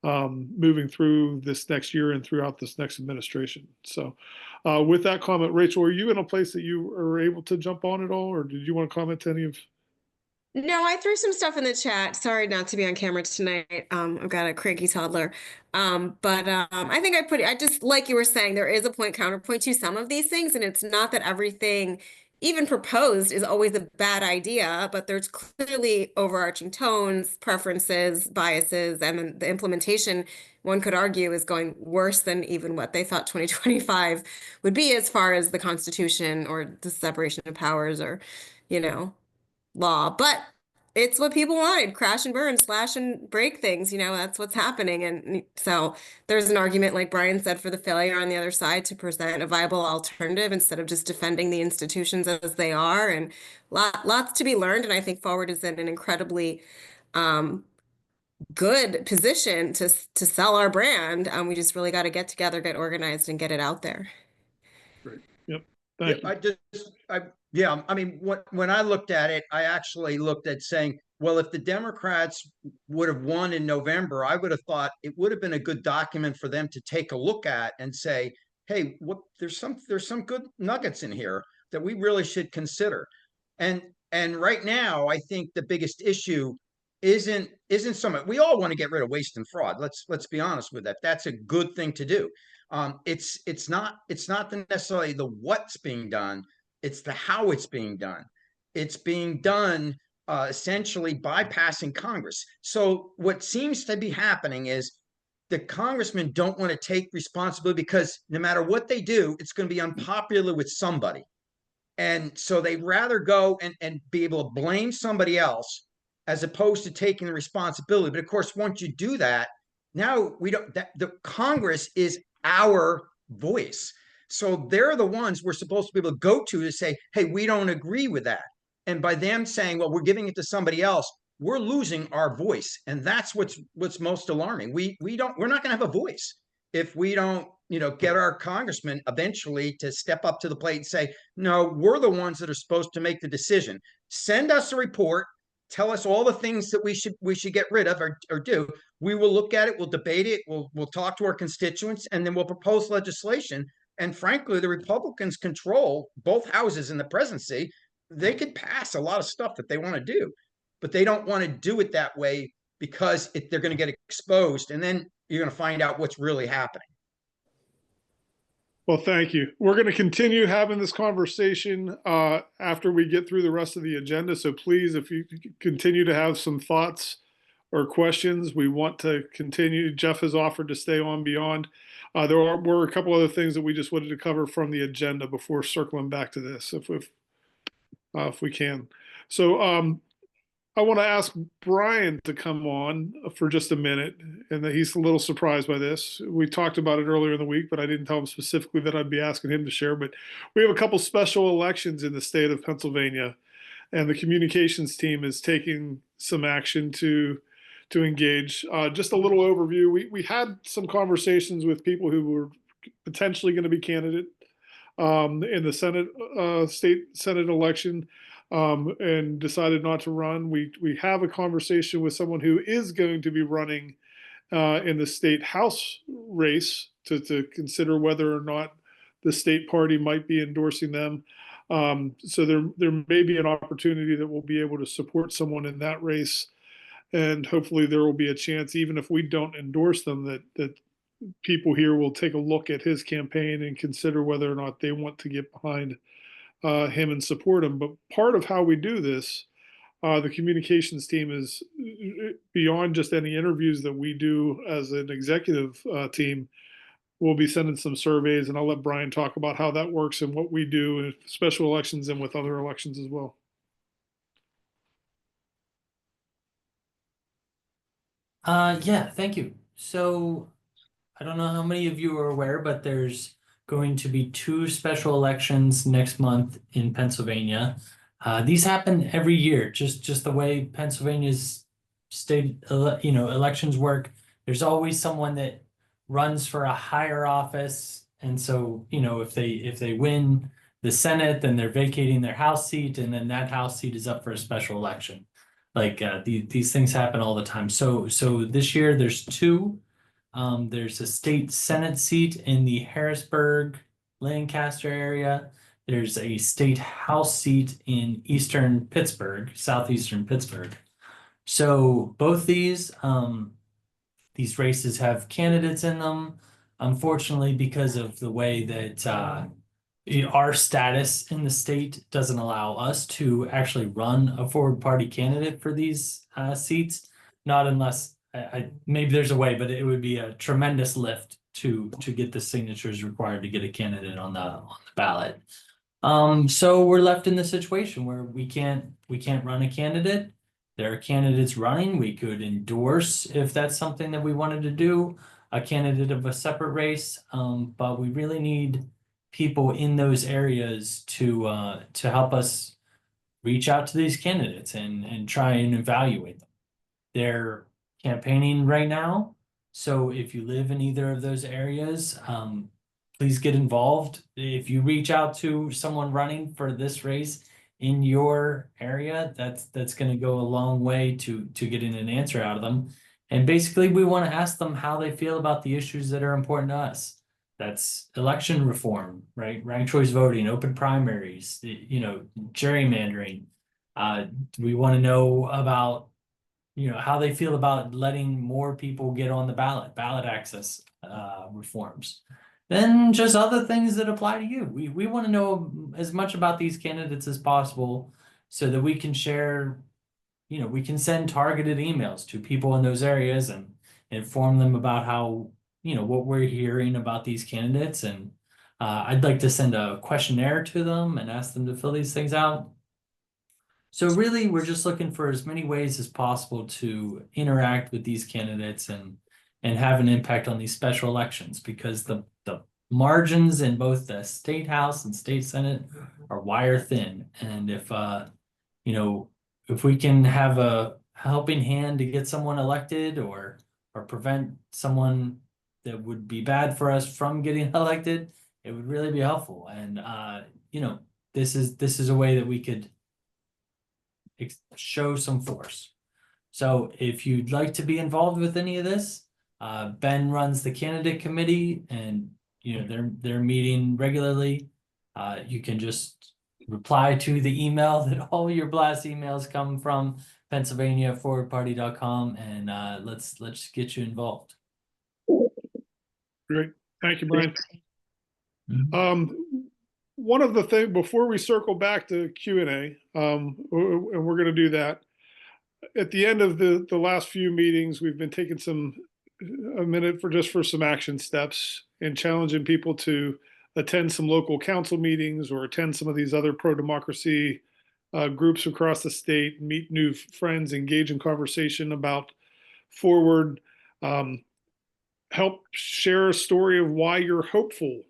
moving through this next year and throughout this next administration. So with that comment, Rachel, are you in a place that you are able to jump on at all, or did you want to comment to any of? No, I threw some stuff in the chat. Sorry not to be on camera tonight. I've got a cranky toddler. But I think I just, like you were saying, there is a point counterpoint to some of these things, and it's not that everything even proposed is always a bad idea, but there's clearly overarching tones, preferences, biases, and then the implementation, one could argue, is going worse than even what they thought 2025 would be as far as the Constitution or the separation of powers or, law. But it's what people wanted, crash and burn, slash and break things, that's what's happening. And so there's an argument, like Brian said, for the failure on the other side to present a viable alternative instead of just defending the institutions as they are. And lots to be learned. And I think Forward is in an incredibly good position to sell our brand. We just really got to get together, get organized, and get it out there. Great. Yep. Thank you. Yeah, I mean, when I looked at it, I actually looked at saying, well, if the Democrats would have won in November, I would have thought it would have been a good document for them to take a look at and say, hey, there's some good nuggets in here that we really should consider. And right now, I think the biggest issue isn't we all want to get rid of waste and fraud. Let's be honest with that. That's a good thing to do. It's not necessarily the what's being done. It's the how it's being done. It's being done essentially bypassing Congress. So what seems to be happening is the congressmen don't want to take responsibility because no matter what they do, it's going to be unpopular with somebody. And so they'd rather go and be able to blame somebody else as opposed to taking the responsibility. But of course, once you do that, now the Congress is our voice. So they're the ones we're supposed to be able to go to say, hey, we don't agree with that. And by them saying, well, we're giving it to somebody else, we're losing our voice. And that's what's most alarming. We're not going to have a voice if we don't, get our congressmen eventually to step up to the plate and say, no, we're the ones that are supposed to make the decision. Send us a report. Tell us all the things that we should get rid of or do. We will look at it. We'll debate it. We'll talk to our constituents, and then we'll propose legislation. And frankly, the Republicans control both houses in the presidency. They could pass a lot of stuff that they want to do, but they don't want to do it that way because they're going to get exposed. And then you're going to find out what's really happening. Well, thank you. We're going to continue having this conversation after we get through the rest of the agenda. So please, if you continue to have some thoughts or questions, we want to continue. Jeff has offered to stay on beyond. There were a couple other things that we just wanted to cover from the agenda before circling back to this, if we can. So I want to ask Brian to come on for just a minute, and that he's a little surprised by this. We talked about it earlier in the week, but I didn't tell him specifically that I'd be asking him to share. But we have a couple special elections in the state of Pennsylvania, and the communications team is taking some action to engage. Just a little overview. We had some conversations with people who were potentially going to be candidate in the state Senate election. And decided not to run. We have a conversation with someone who is going to be running in the state house race to consider whether or not the state party might be endorsing them. So there may be an opportunity that we'll be able to support someone in that race, and hopefully there will be a chance, even if we don't endorse them, that people here will take a look at his campaign and consider whether or not they want to get behind him and support him. But part of how we do this, the communications team, is beyond just any interviews that we do as an executive team. We'll be sending some surveys, and I'll let Brian talk about how that works and what we do in special elections and with other elections as well. Yeah, thank you. So I don't know how many of you are aware, but there's going to be 2 special elections next month in Pennsylvania. These happen every year, just the way Pennsylvania's state elections work. There's always someone that runs for a higher office, and so if they win the Senate, then they're vacating their House seat, and then that House seat is up for a special election. Like these things happen all the time. So this year there's 2. There's a state Senate seat in the Harrisburg, Lancaster area. There's a state House seat in eastern Pittsburgh, southeastern Pittsburgh. So both these races have candidates in them. Unfortunately, because of the way that our status in the state doesn't allow us to actually run a forward party candidate for these seats. Not unless maybe there's a way, but it would be a tremendous lift to get the signatures required to get a candidate on the ballot. So we're left in the situation where we can't run a candidate. There are candidates running. We could endorse if that's something that we wanted to do, a candidate of a separate race. But we really need people in those areas to help us reach out to these candidates and try and evaluate them. They're campaigning right now, so if you live in either of those areas, please get involved. If you reach out to someone running for this race in your area, that's going to go a long way to getting an answer out of them. And basically, we want to ask them how they feel about the issues that are important to us. That's election reform, right? Ranked choice voting, open primaries, gerrymandering. We want to know about, how they feel about letting more people get on the ballot access reforms. Then just other things that apply to you. We want to know as much about these candidates as possible so that we can share, we can send targeted emails to people in those areas and inform them about how, what we're hearing about these candidates. And I'd like to send a questionnaire to them and ask them to fill these things out. So really, we're just looking for as many ways as possible to interact with these candidates and have an impact on these special elections, because the margins in both the state house and state senate are wire thin. And if we can have a helping hand to get someone elected or prevent someone that would be bad for us from getting elected, it would really be helpful. And this is a way that we could show some force. So if you'd like to be involved with any of this, Ben runs the candidate committee, and they're meeting regularly. You can just reply to the email that all your blast emails come from, PennsylvaniaForwardParty.com, and let's get you involved. Great. Thank you, Brian. One of the things, before we circle back to Q&A, and we're going to do that, at the end of the last few meetings, we've been taking a minute for some action steps and challenging people to attend some local council meetings or attend some of these other pro-democracy groups across the state, meet new friends, engage in conversation about forward, help share a story of why you're hopeful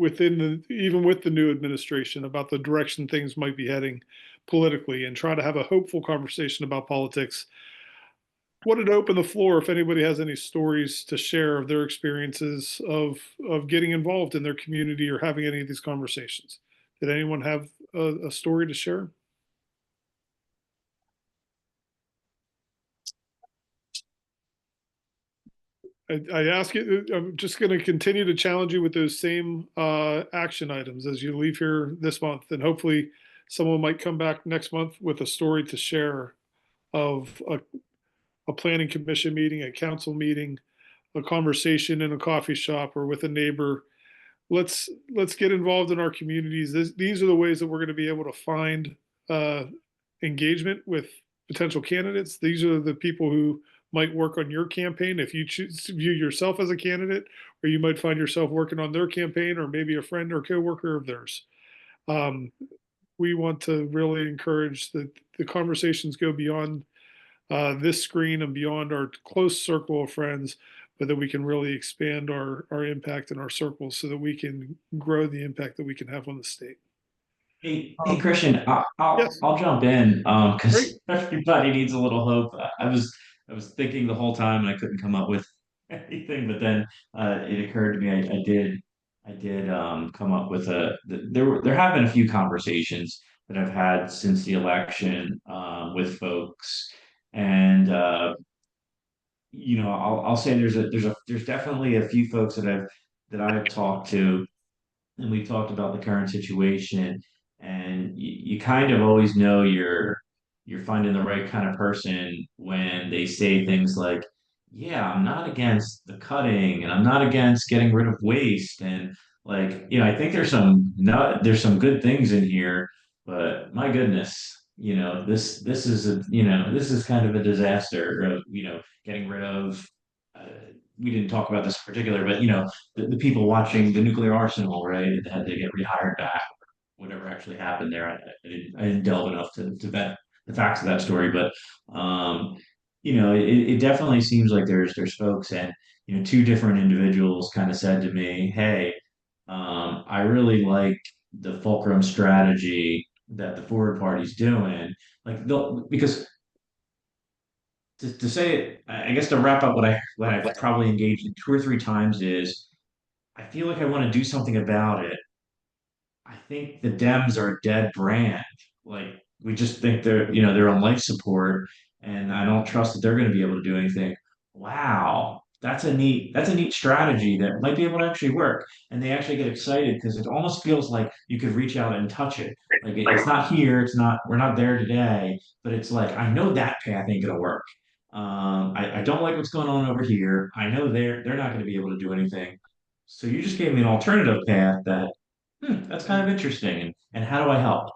even with the new administration about the direction things might be heading politically, and try to have a hopeful conversation about politics. Wanted to open the floor if anybody has any stories to share of their experiences of getting involved in their community or having any of these conversations. Did anyone have a story to share? I ask you, I'm just going to continue to challenge you with those same action items as you leave here this month. And hopefully someone might come back next month with a story to share of a planning commission meeting, a council meeting, a conversation in a coffee shop or with a neighbor. Let's get involved in our communities. These are the ways that we're going to be able to find engagement with potential candidates. These are the people who might work on your campaign if you choose to view yourself as a candidate, or you might find yourself working on their campaign, or maybe a friend or coworker of theirs. We want to really encourage that the conversations go beyond this screen and beyond our close circle of friends, but that we can really expand our impact in our circles so that we can grow the impact that we can have on the state. Hey, Christian, Yes. I'll jump in because Great. everybody needs a little hope. I was thinking the whole time and I couldn't come up with anything, but then it occurred to me I did come up with there have been a few conversations that I've had since the election with folks, and I'll say there's definitely a few folks that I've talked to, and we've talked about the current situation, and you kind of always know you're finding the right kind of person when they say things like, yeah, I'm not against the cutting and I'm not against getting rid of waste, and Like, you know, I think there's some good things in here, but my goodness, you know, this is a, you know, this is kind of a disaster of, you know, getting rid of, uh, we didn't talk about this in particular, but you know, the people watching the nuclear arsenal, right, had to get rehired back, whatever actually happened there. I didn't delve enough to vet the facts of that story, but you know, it definitely seems like there's folks, and you know, two different individuals kind of said to me, hey, I really like the fulcrum strategy that the forward party's doing. Like they'll because to say it, I guess to wrap up what I've probably engaged in two or three times is I feel like I want to do something about it. I think the Dems are a dead brand. Like we just think they're, you know, they're on life support, and I don't trust that they're going to be able to do anything. Wow, that's a neat strategy that might be able to actually work. And they actually get excited because it almost feels like you could reach out and touch it. Like it's not here, it's not, we're not there today, but it's like I know that path ain't going to work. I don't like what's going on over here. I know they're not going to be able to do anything. So you just gave me an alternative path that that's kind of interesting. And how do I help?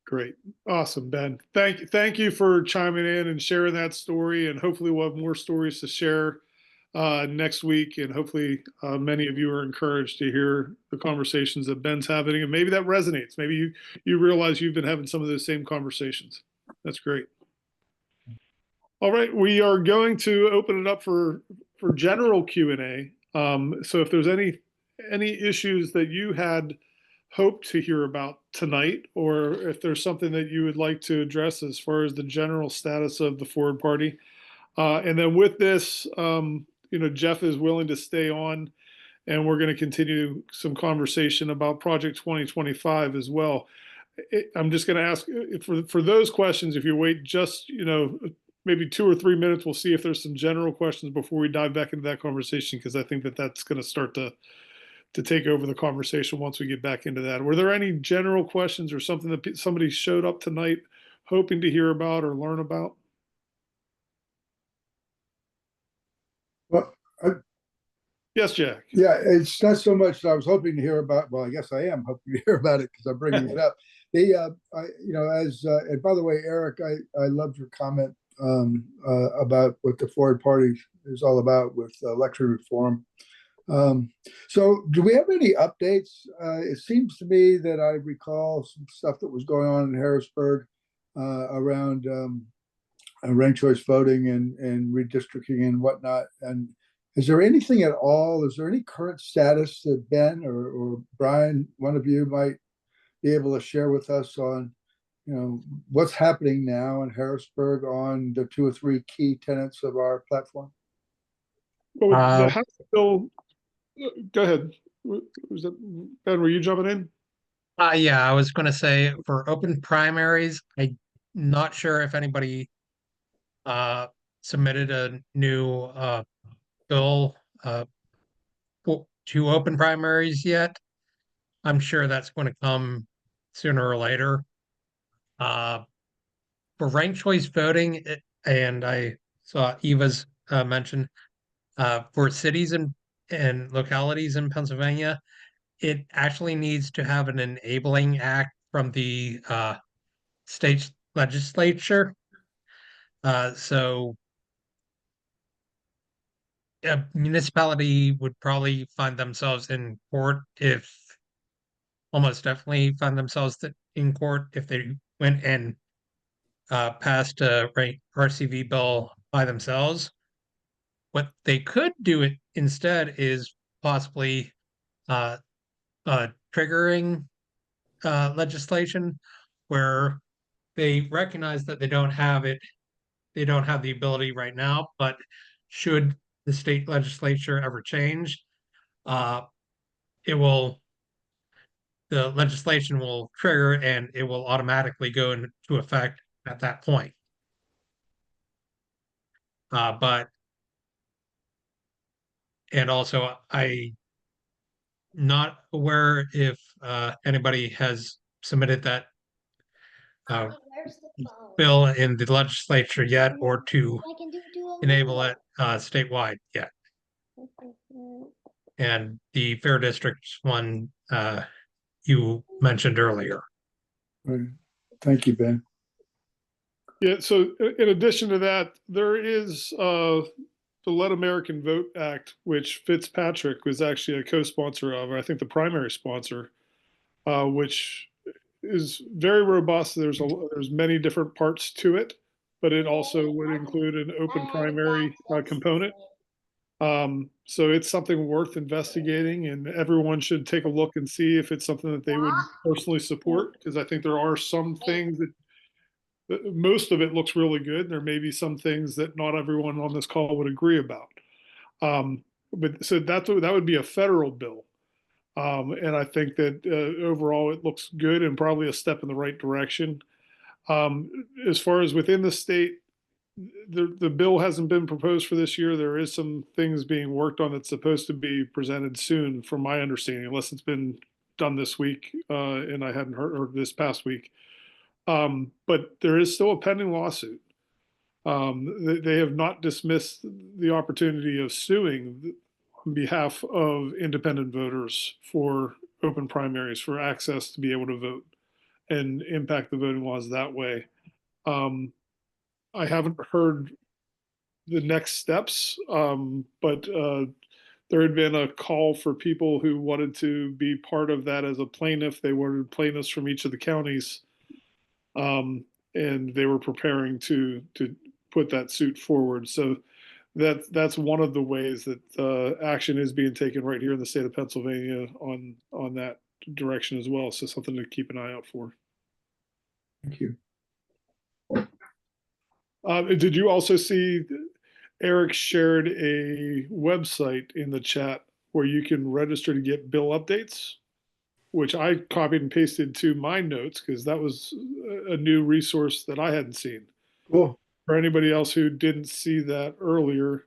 Great. Awesome, Ben. Thank you for chiming in and sharing that story. And hopefully we'll have more stories to share next week. And hopefully many of you are encouraged to hear the conversations that Ben's having. And maybe that resonates. Maybe you realize you've been having some of those same conversations. That's great. All right, we are going to open it up for general Q&A. So if there's any issues that you had hoped to hear about tonight, or if there's something that you would like to address as far as the general status of the Forward Party, and then with this, you know, Jeff is willing to stay on, and we're going to continue some conversation about Project 2025 as well. I'm just going to ask for those questions. If you wait just, you know, maybe 2 or 3 minutes, we'll see if there's some general questions before we dive back into that conversation, because I think that that's going to start to take over the conversation once we get back into that. Were there any general questions or something that somebody showed up tonight hoping to hear about or learn about? Well, Yes, Jack. yeah, it's not so much that I was hoping to hear about. Well, I guess I am hoping to hear about it because I'm bringing it up. You know, and by the way, Eric, I loved your comment about what the Forward Party is all about with election reform. So do we have any updates? It seems to me that I recall some stuff that was going on in Harrisburg around ranked choice voting and redistricting and whatnot. And is there anything at all? Is there any current status that Ben or Brian, one of you, might be able to share with us on, you know, what's happening now in Harrisburg on the 2 or 3 key tenets of our platform? Well, the House bill, go ahead. Was that, Ben, were you jumping in? Yeah, I was going to say for open primaries, I'm not sure if anybody submitted a new bill to open primaries yet. I'm sure that's going to come sooner or later. For ranked choice voting, and I saw Eva's mention for cities and localities in Pennsylvania, it actually needs to have an enabling act from the state legislature. So a municipality would probably find themselves in court almost definitely find themselves in court if they went and passed a RCV bill by themselves. What they could do it instead is possibly triggering legislation where they recognize that they don't have the ability right now, but should the state legislature ever change, the legislation will trigger and it will automatically go into effect at that point. And also I'm not aware if anybody has submitted that bill in the legislature yet, or to enable it statewide yet. and the Fair Districts one you mentioned earlier. Right. Thank you, Ben. Yeah, so in addition to that, there is the Let American Vote Act, which Fitzpatrick was actually a co-sponsor of, or I think the primary sponsor, which is very robust. There's many different parts to it, but it also would include an open primary component. So it's something worth investigating, and everyone should take a look and see if it's something that they would personally support, because I think there are some things that most of it looks really good. There may be some things that not everyone on this call would agree about. But so that would be a federal bill. And I think that overall it looks good and probably a step in the right direction. As far as within the state, the bill hasn't been proposed for this year. There is some things being worked on that's supposed to be presented soon, from my understanding, unless it's been done this week, and I hadn't heard, or this past week. But there is still a pending lawsuit. They have not dismissed the opportunity of suing on behalf of independent voters for open primaries, for access to be able to vote and impact the voting laws that way. I haven't heard the next steps, but there had been a call for people who wanted to be part of that as a plaintiff. They wanted plaintiffs from each of the counties, and they were preparing to put that suit forward. So that's one of the ways that action is being taken right here in the state of Pennsylvania on that direction as well. So something to keep an eye out for. Thank you. Did you also see Eric shared a website in the chat where you can register to get bill updates, which I copied and pasted to my notes because that was a new resource that I hadn't seen. Cool. For anybody else who didn't see that earlier,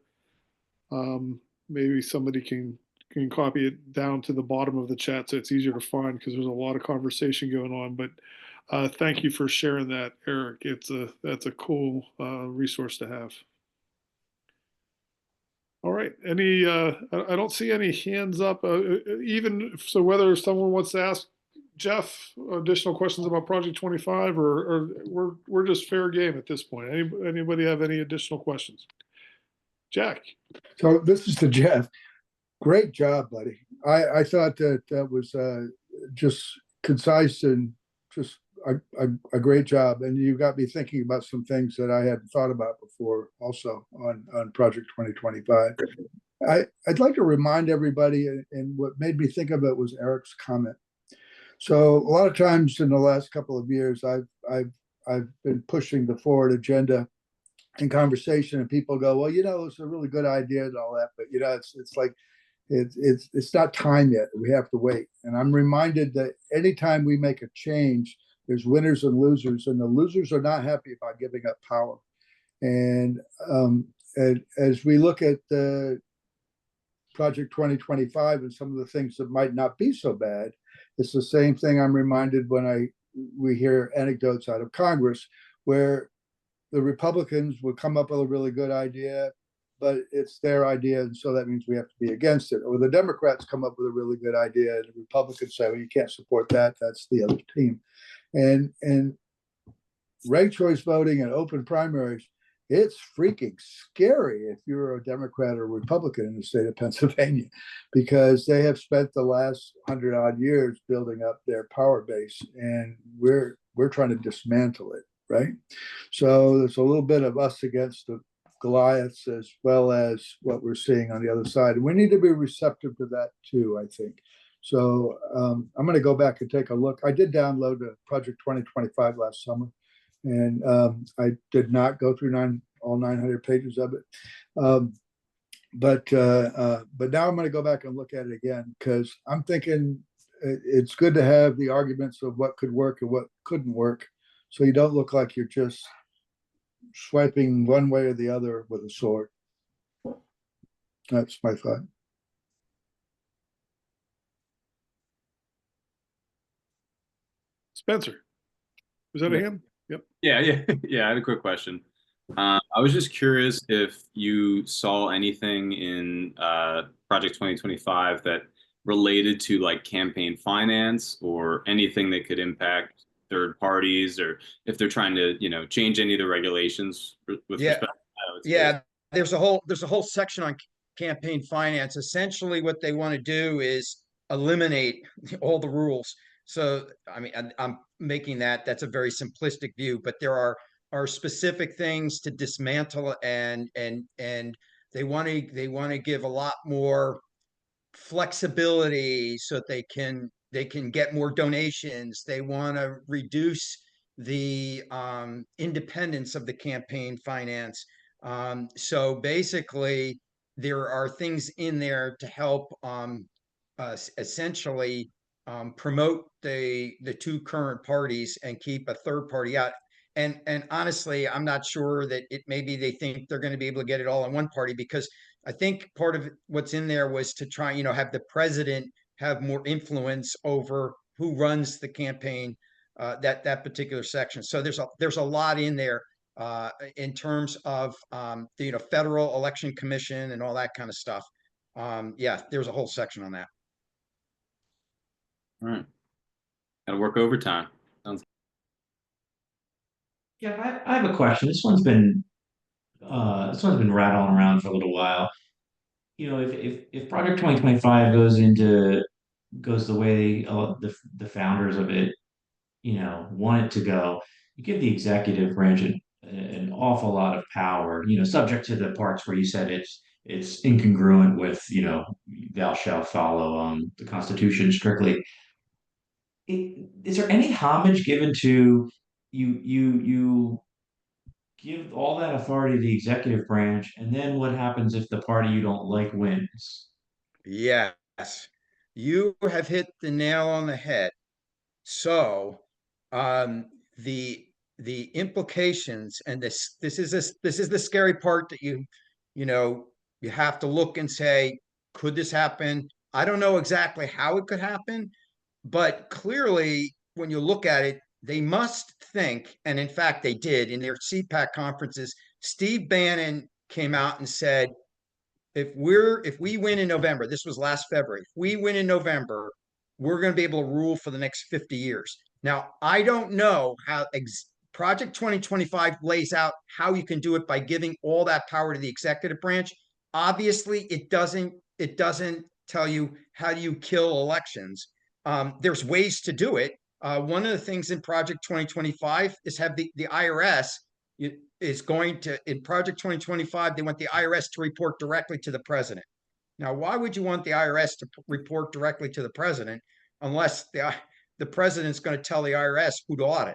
maybe somebody can copy it down to the bottom of the chat so it's easier to find, because there's a lot of conversation going on. But thank you for sharing that, Eric. That's a cool resource to have. All right. Any? I don't see any hands up. Even so, whether someone wants to ask Jeff additional questions about Project 25, or we're just fair game at this point. Anybody have any additional questions? Jack. So this is to Jeff. Great job, buddy. I thought that was just concise and just a great job. And you got me thinking about some things that I hadn't thought about before also on Project 2025. I'd like to remind everybody, and what made me think of it was Eric's comment. So a lot of times in the last couple of years, I've been pushing the forward agenda in conversation, and people go, well, it's a really good idea and all that, but it's like it's not time yet. We have to wait. And I'm reminded that anytime we make a change, there's winners and losers, and the losers are not happy about giving up power. And as we look at the Project 2025 and some of the things that might not be so bad, it's the same thing I'm reminded when we hear anecdotes out of Congress where the Republicans would come up with a really good idea, but it's their idea, and so that means we have to be against it. Or the Democrats come up with a really good idea, and the Republicans say, well, you can't support that. That's the other team. And ranked choice voting and open primaries, it's freaking scary if you're a Democrat or Republican in the state of Pennsylvania, because they have spent the last 100-odd years building up their power base, and we're trying to dismantle it, right? So there's a little bit of us against the Goliaths, as well as what we're seeing on the other side. And we need to be receptive to that too, I think. So I'm going to go back and take a look. I did download Project 2025 last summer, and I did not go through all 900 pages of it. But now I'm going to go back and look at it again, because I'm thinking it's good to have the arguments of what could work and what couldn't work, so you don't look like you're just swiping one way or the other with a sword. That's my thought. Spencer, was that a hand? Yep. Yeah. I had a quick question. I was just curious if you saw anything in Project 2025 that related to like campaign finance or anything that could impact third parties, or if they're trying to, change any of the regulations with Yeah. respect to how it's Yeah, there's a whole section on campaign finance. Essentially, what they want to do is eliminate all the rules. So, I mean, I'm making that's a very simplistic view, but there are specific things to dismantle, and they want to give a lot more flexibility so that they can get more donations. They want to reduce the independence of the campaign finance. So basically, there are things in there to help essentially promote the two current parties and keep a third party out. And honestly, I'm not sure that maybe they think they're going to be able to get it all in one party, because I think part of what's in there was to try, have the president have more influence over who runs the campaign, that particular section. So there's a lot in there in terms of the Federal Election Commission and all that kind of stuff. Yeah, there's a whole section on that. All right. Gotta work overtime. Sounds Yeah, I have a question. This one's been rattling around for a little while. If Project 2025 goes the way the founders of it, want it to go, you give the executive branch an awful lot of power, subject to the parts where you said it's incongruent with, thou shalt follow the Constitution strictly. Is there any homage given to you give all that authority to the executive branch, and then what happens if the party you don't like wins? Yes, you have hit the nail on the head. So, the implications, and this is the scary part, that you have to look and say, could this happen? I don't know exactly how it could happen, but clearly, when you look at it, they must think, and in fact, they did in their CPAC conferences. Steve Bannon came out and said, if we win in November, this was last February, if we win in November, we're going to be able to rule for the next 50 years. Now, I don't know how Project 2025 lays out how you can do it by giving all that power to the executive branch. Obviously, it doesn't tell you how do you kill elections. There's ways to do it. One of the things in Project 2025 is have the IRS is going to, in Project 2025, they want the IRS to report directly to the president. Now, why would you want the IRS to report directly to the president unless the president's going to tell the IRS who to audit?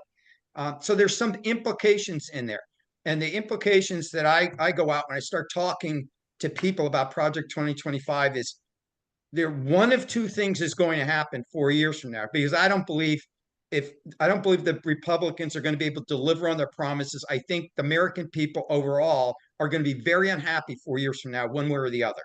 So there's some implications in there. And the implications that I go out when I start talking to people about Project 2025 is one of two things is going to happen 4 years from now, because I don't believe the Republicans are going to be able to deliver on their promises. I think the American people overall are going to be very unhappy 4 years from now, one way or the other.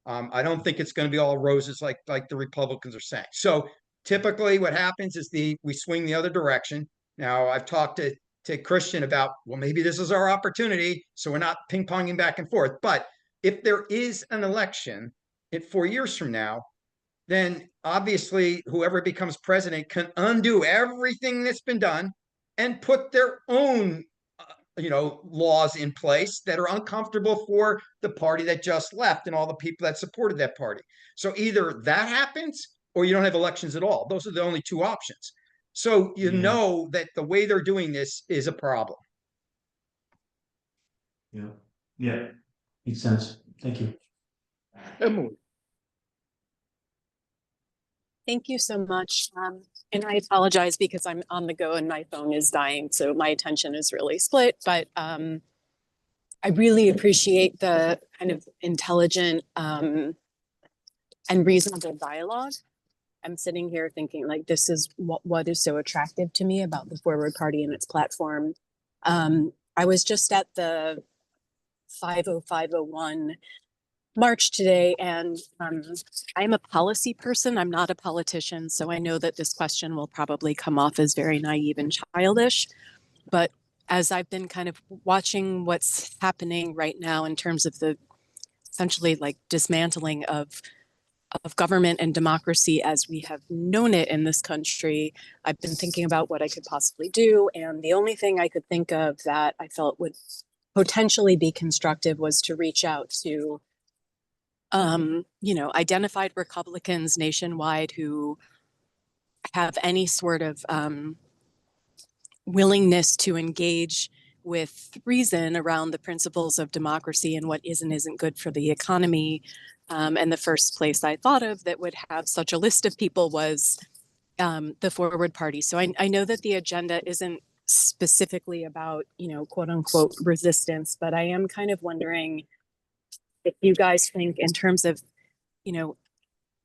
I don't think it's going to be all roses like the Republicans are saying. So typically what happens is we swing the other direction. Now, I've talked to Christian about, well, maybe this is our opportunity, so we're not ping-ponging back and forth. But if there is an election 4 years from now, then obviously whoever becomes president can undo everything that's been done and put their own laws in place that are uncomfortable for the party that just left and all the people that supported that party. So either that happens or you don't have elections at all. Those are the only two options. So you know that the way they're doing this is a problem. Yeah, makes sense. Thank you. Emily. Thank you so much. And I apologize because I'm on the go and my phone is dying, so my attention is really split, but I really appreciate the kind of intelligent and reasonable dialogue. I'm sitting here thinking, like, this is what is so attractive to me about the Forward Party and its platform. I was just at the 50501 March today, and I'm a policy person. I'm not a politician, so I know that this question will probably come off as very naive and childish. But as I've been kind of watching what's happening right now in terms of the essentially like dismantling of government and democracy as we have known it in this country, I've been thinking about what I could possibly do. And the only thing I could think of that I felt would potentially be constructive was to reach out to, identified Republicans nationwide who have any sort of willingness to engage with reason around the principles of democracy and what is and isn't good for the economy. And the first place I thought of that would have such a list of people was the Forward Party. So I know that the agenda isn't specifically about, quote unquote resistance, but I am kind of wondering if you guys think in terms of,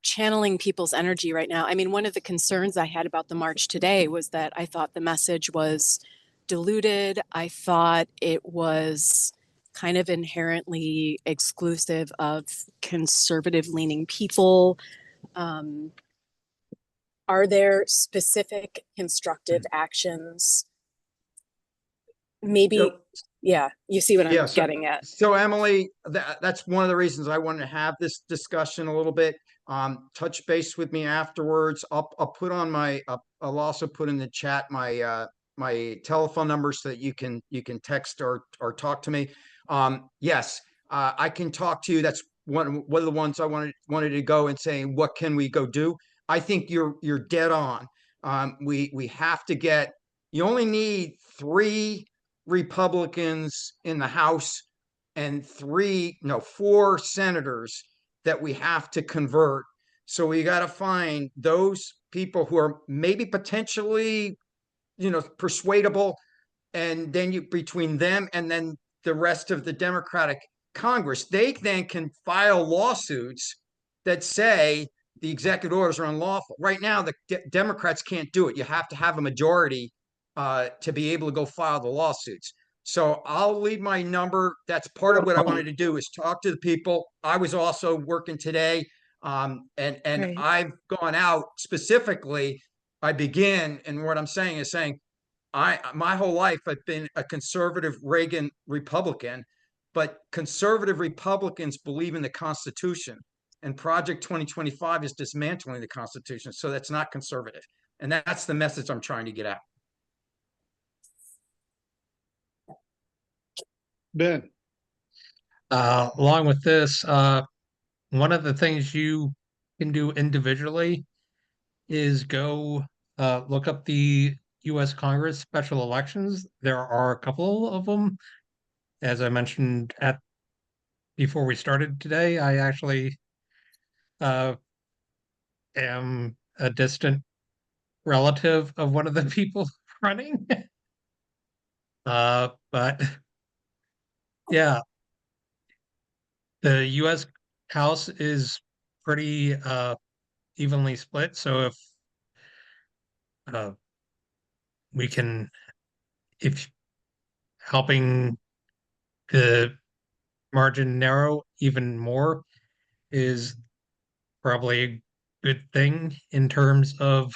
channeling people's energy right now. I mean, one of the concerns I had about the march today was that I thought the message was diluted. I thought it was kind of inherently exclusive of conservative leaning people. Are there specific constructive actions? Maybe, So- yeah, you see what I'm Yeah, so- getting at. So Emily, that's one of the reasons I wanted to have this discussion a little bit. Touch base with me afterwards. I'll put on I'll also put in the chat my telephone number so that you can text or talk to me. Yes, I can talk to you. That's one of the ones I wanted to go and say, what can we go do? I think you're dead on. We have to get, you only need 3 Republicans in the House and 4 senators that we have to convert. So we got to find those people who are maybe potentially, persuadable. And then between them and then the rest of the Democratic Congress, they then can file lawsuits that say the executive orders are unlawful. Right now, the Democrats can't do it. You have to have a majority to be able to go file the lawsuits. So I'll leave my number. That's part of what I wanted to do, is talk to the people. I was also working today, and Right. I've gone out specifically. I begin, and what I'm saying is saying, my whole life I've been a conservative Reagan Republican, but conservative Republicans believe in the Constitution, and Project 2025 is dismantling the Constitution. So that's not conservative, and that's the message I'm trying to get out. Ben, Along with this, one of the things you can do individually is go look up the U.S. Congress special elections. There are a couple of them. As I mentioned before we started today, I actually am a distant relative of one of the people running. But yeah, the U.S. House is pretty evenly split. So if we can, if helping the margin narrow even more is probably a good thing in terms of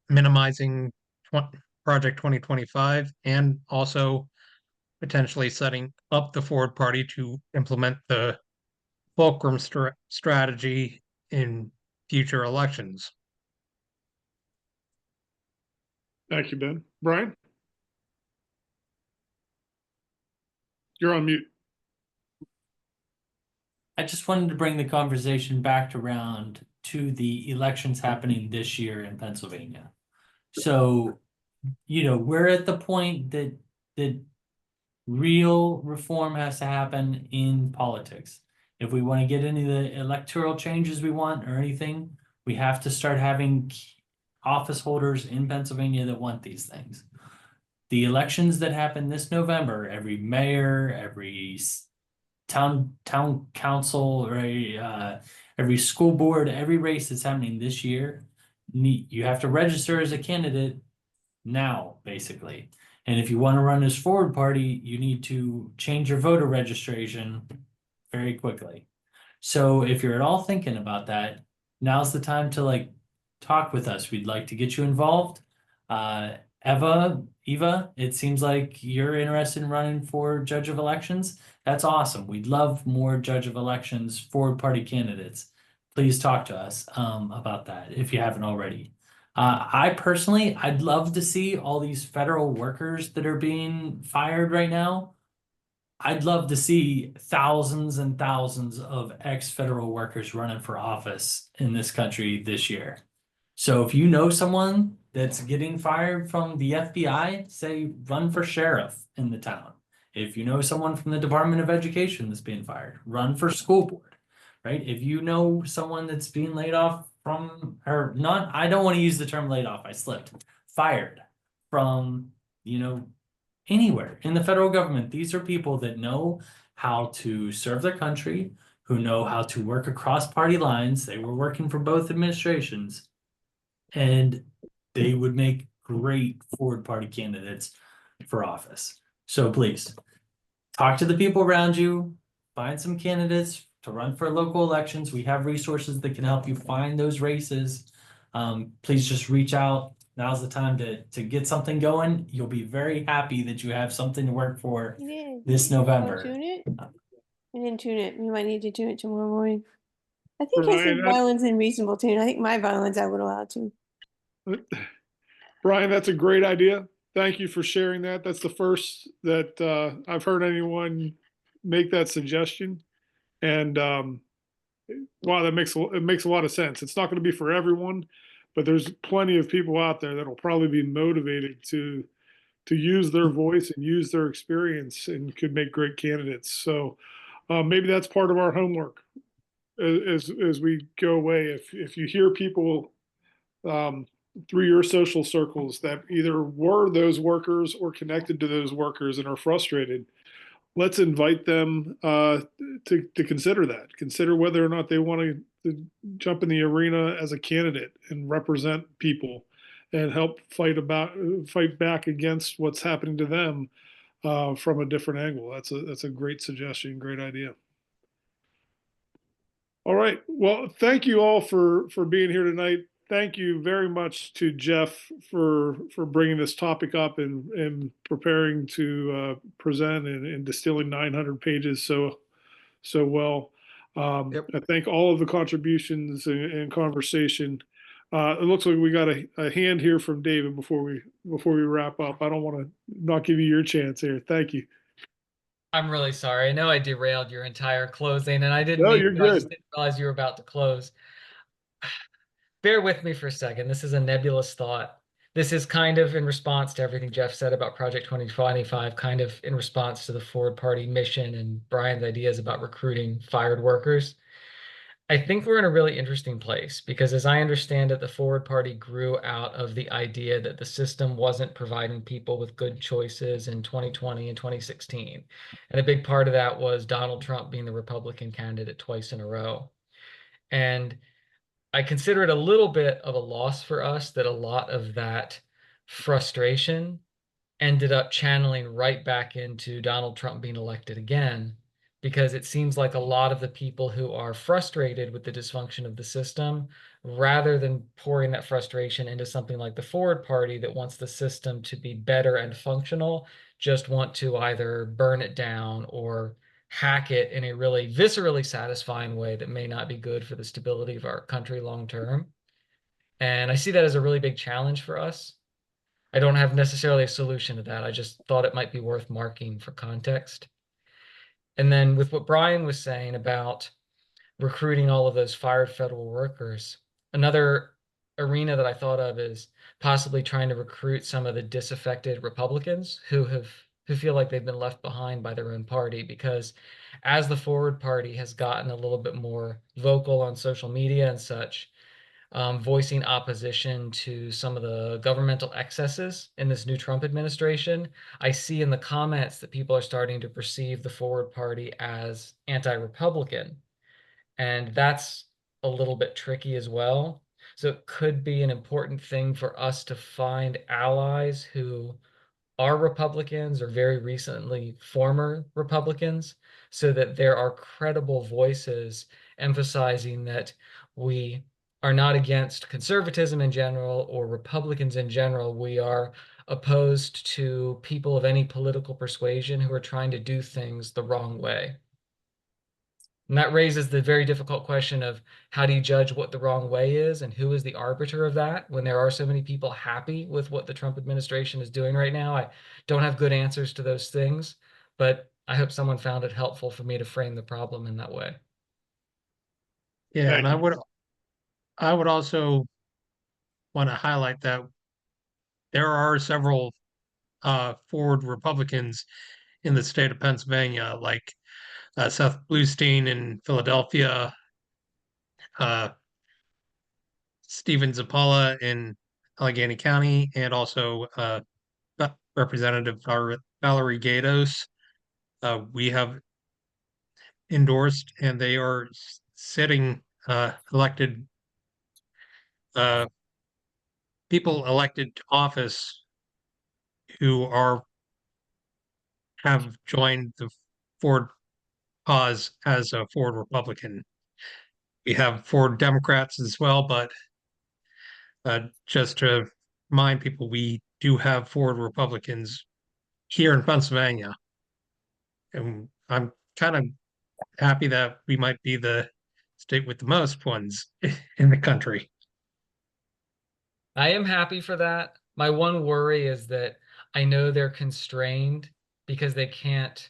minimizing Project 2025 and also potentially setting up the Forward Party to implement the Fulcrum strategy in future elections. thank you, Ben. Brian? You're on mute. I just wanted to bring the conversation back around to the elections happening this year in Pennsylvania. So, we're at the point that real reform has to happen in politics. If we want to get any of the electoral changes we want or anything, we have to start having office holders in Pennsylvania that want these things. The elections that happen this November, every mayor, every town council, or every school board, every race that's happening this year, you have to register as a candidate now, basically. And if you want to run as Forward Party, you need to change your voter registration very quickly. So if you're at all thinking about that, now's the time to talk with us. We'd like to get you involved. Eva, it seems like you're interested in running for judge of elections. That's awesome. We'd love more judge of elections forward party candidates. Please talk to us about that if you haven't already. I personally, I'd love to see all these federal workers that are being fired right now. I'd love to see thousands and thousands of ex-federal workers running for office in this country this year. So if you know someone that's getting fired from the FBI, say run for sheriff in the town. If you know someone from the Department of Education that's being fired, run for school board, right? If you know someone that's being laid off from, or not, I don't want to use the term laid off, I slipped, fired from, anywhere in the federal government. These are people that know how to serve their country, who know how to work across party lines. They were working for both administrations, and they would make great forward party candidates for office. So please talk to the people around you, find some candidates to run for local elections. We have resources that can help you find those races. Please just reach out. Now's the time to get something going. You'll be very happy that you have something to work for this November. Tune it? I didn't tune it. You might need to tune it tomorrow morning. I think I said Brian, violence in reasonable tune. I think my violence I would allow to. Brian, that's a great idea. Thank you for sharing that. That's the first that I've heard anyone make that suggestion. And wow, it makes a lot of sense. It's not going to be for everyone, but there's plenty of people out there that'll probably be motivated to use their voice and use their experience and could make great candidates. So maybe that's part of our homework as we go away. If you hear people through your social circles that either were those workers or connected to those workers and are frustrated, let's invite them to consider that. Consider whether or not they want to jump in the arena as a candidate and represent people and help fight back against what's happening to them from a different angle. That's a great suggestion, great idea. All right. Well, thank you all for being here tonight. Thank you very much to Jeff for bringing this topic up and preparing to present and distilling 900 pages so well. Yep. I thank all of the contributions and conversation. It looks like we got a hand here from David before we wrap up. I don't want to not give you your chance here. Thank you. I'm really sorry. I know I derailed your entire closing, and I didn't No, mean you're to. I just good. didn't realize you were about to close. Bear with me for a second. This is a nebulous thought. This is kind of in response to everything Jeff said about Project 2025, kind of in response to the Forward Party mission and Brian's ideas about recruiting fired workers. I think we're in a really interesting place because, as I understand it, the Forward Party grew out of the idea that the system wasn't providing people with good choices in 2020 and 2016. And a big part of that was Donald Trump being the Republican candidate twice in a row. And I consider it a little bit of a loss for us that a lot of that frustration ended up channeling right back into Donald Trump being elected again, because it seems like a lot of the people who are frustrated with the dysfunction of the system, rather than pouring that frustration into something like the Forward Party that wants the system to be better and functional, just want to either burn it down or hack it in a really viscerally satisfying way that may not be good for the stability of our country long term. And I see that as a really big challenge for us. I don't have necessarily a solution to that. I just thought it might be worth marking for context. And then with what Brian was saying about recruiting all of those fired federal workers, another arena that I thought of is possibly trying to recruit some of the disaffected Republicans who feel like they've been left behind by their own party, because as the Forward Party has gotten a little bit more vocal on social media and such, voicing opposition to some of the governmental excesses in this new Trump administration, I see in the comments that people are starting to perceive the Forward Party as anti-Republican. And that's a little bit tricky as well. So it could be an important thing for us to find allies who are Republicans or very recently former Republicans, so that there are credible voices emphasizing that we are not against conservatism in general or Republicans in general. We are opposed to people of any political persuasion who are trying to do things the wrong way. And that raises the very difficult question of how do you judge what the wrong way is and who is the arbiter of that when there are so many people happy with what the Trump administration is doing right now. I don't have good answers to those things, but I hope someone found it helpful for me to frame the problem in that way. Yeah, Thank and I would also want to highlight that there are several forward Republicans in the state of Pennsylvania, like Seth Bluestein in Philadelphia, Stephen Zappala in Allegheny County, and also Representative Valerie Gatos. We have endorsed, and they are sitting elected people elected to office who have joined the Ford cause as a Ford Republican. We have Ford Democrats as well, but just to remind people, we do have Ford Republicans here in Pennsylvania. And I'm kind of happy that we might be the state with the most ones in the country. I am happy for that. My one worry is that I know they're constrained because they can't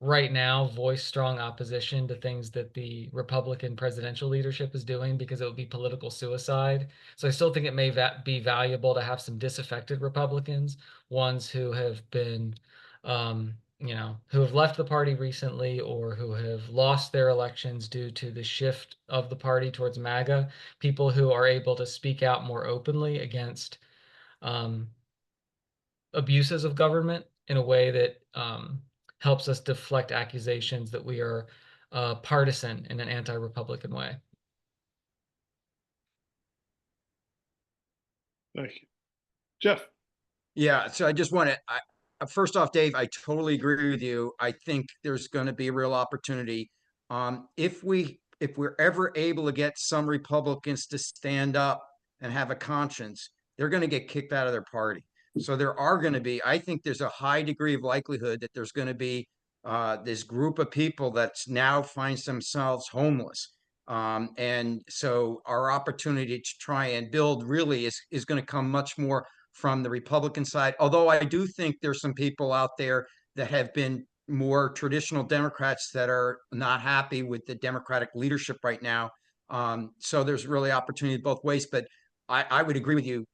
right now voice strong opposition to things that the Republican presidential leadership is doing because it would be political suicide. So I still think it may be valuable to have some disaffected Republicans, ones who have been, who have left the party recently or who have lost their elections due to the shift of the party towards MAGA, people who are able to speak out more openly against abuses of government in a way that helps us deflect accusations that we are partisan in an anti-Republican way. Thank you. Jeff? Yeah, so I just want to, first off, Dave, I totally agree with you. I think there's going to be a real opportunity. If we're ever able to get some Republicans to stand up and have a conscience, they're going to get kicked out of their party. So there are going to be, I think there's a high degree of likelihood that there's going to be this group of people that now finds themselves homeless. And so our opportunity to try and build really is going to come much more from the Republican side. Although I do think there's some people out there that have been more traditional Democrats that are not happy with the Democratic leadership right now. So there's really opportunity both ways, but I would agree with you.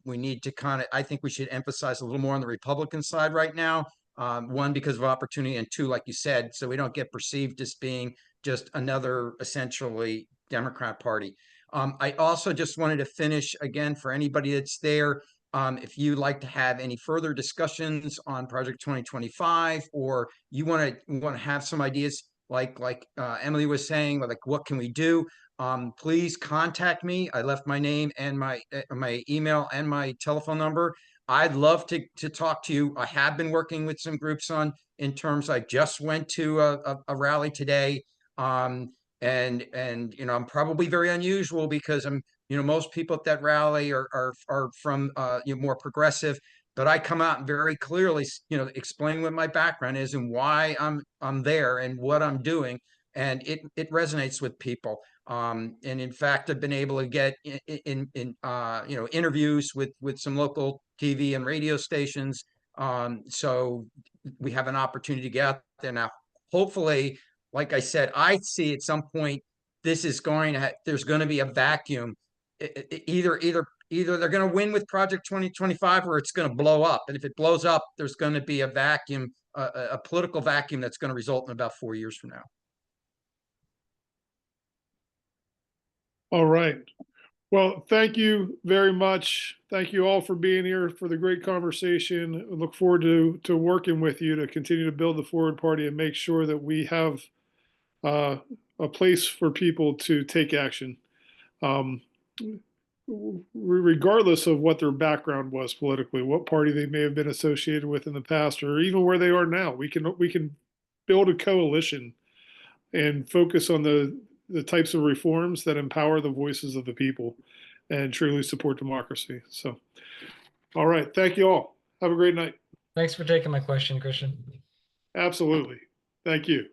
We need to I think we should emphasize a little more on the Republican side right now. One, because of opportunity, and two, like you said, so we don't get perceived as being just another essentially Democrat party. I also just wanted to finish again for anybody that's there. If you'd like to have any further discussions on Project 2025, or you want to have some ideas like Emily was saying, like what can we do? Please contact me. I left my name and my email and my telephone number. I'd love to talk to you. I have been working with some groups in terms. I just went to a rally today, and I'm probably very unusual because most people at that rally are from more progressive, but I come out and very clearly explain what my background is and why I'm there and what I'm doing, and it resonates with people. And in fact, I've been able to get in interviews with some local TV and radio stations. So we have an opportunity to get out there now. Hopefully, like I said, I see at some point this is there's going to be a vacuum. Either they're going to win with Project 2025 or it's going to blow up. And if it blows up, there's going to be a vacuum, a political vacuum that's going to result in about 4 years from now. All right. Well, thank you very much. Thank you all for being here for the great conversation. I look forward to working with you to continue to build the Forward Party and make sure that we have a place for people to take action. Regardless of what their background was politically, what party they may have been associated with in the past, or even where they are now, we can build a coalition and focus on the types of reforms that empower the voices of the people and truly support democracy. So All right. Thank you all. Have a great night. Thanks for taking my question, Christian. Absolutely. Thank you.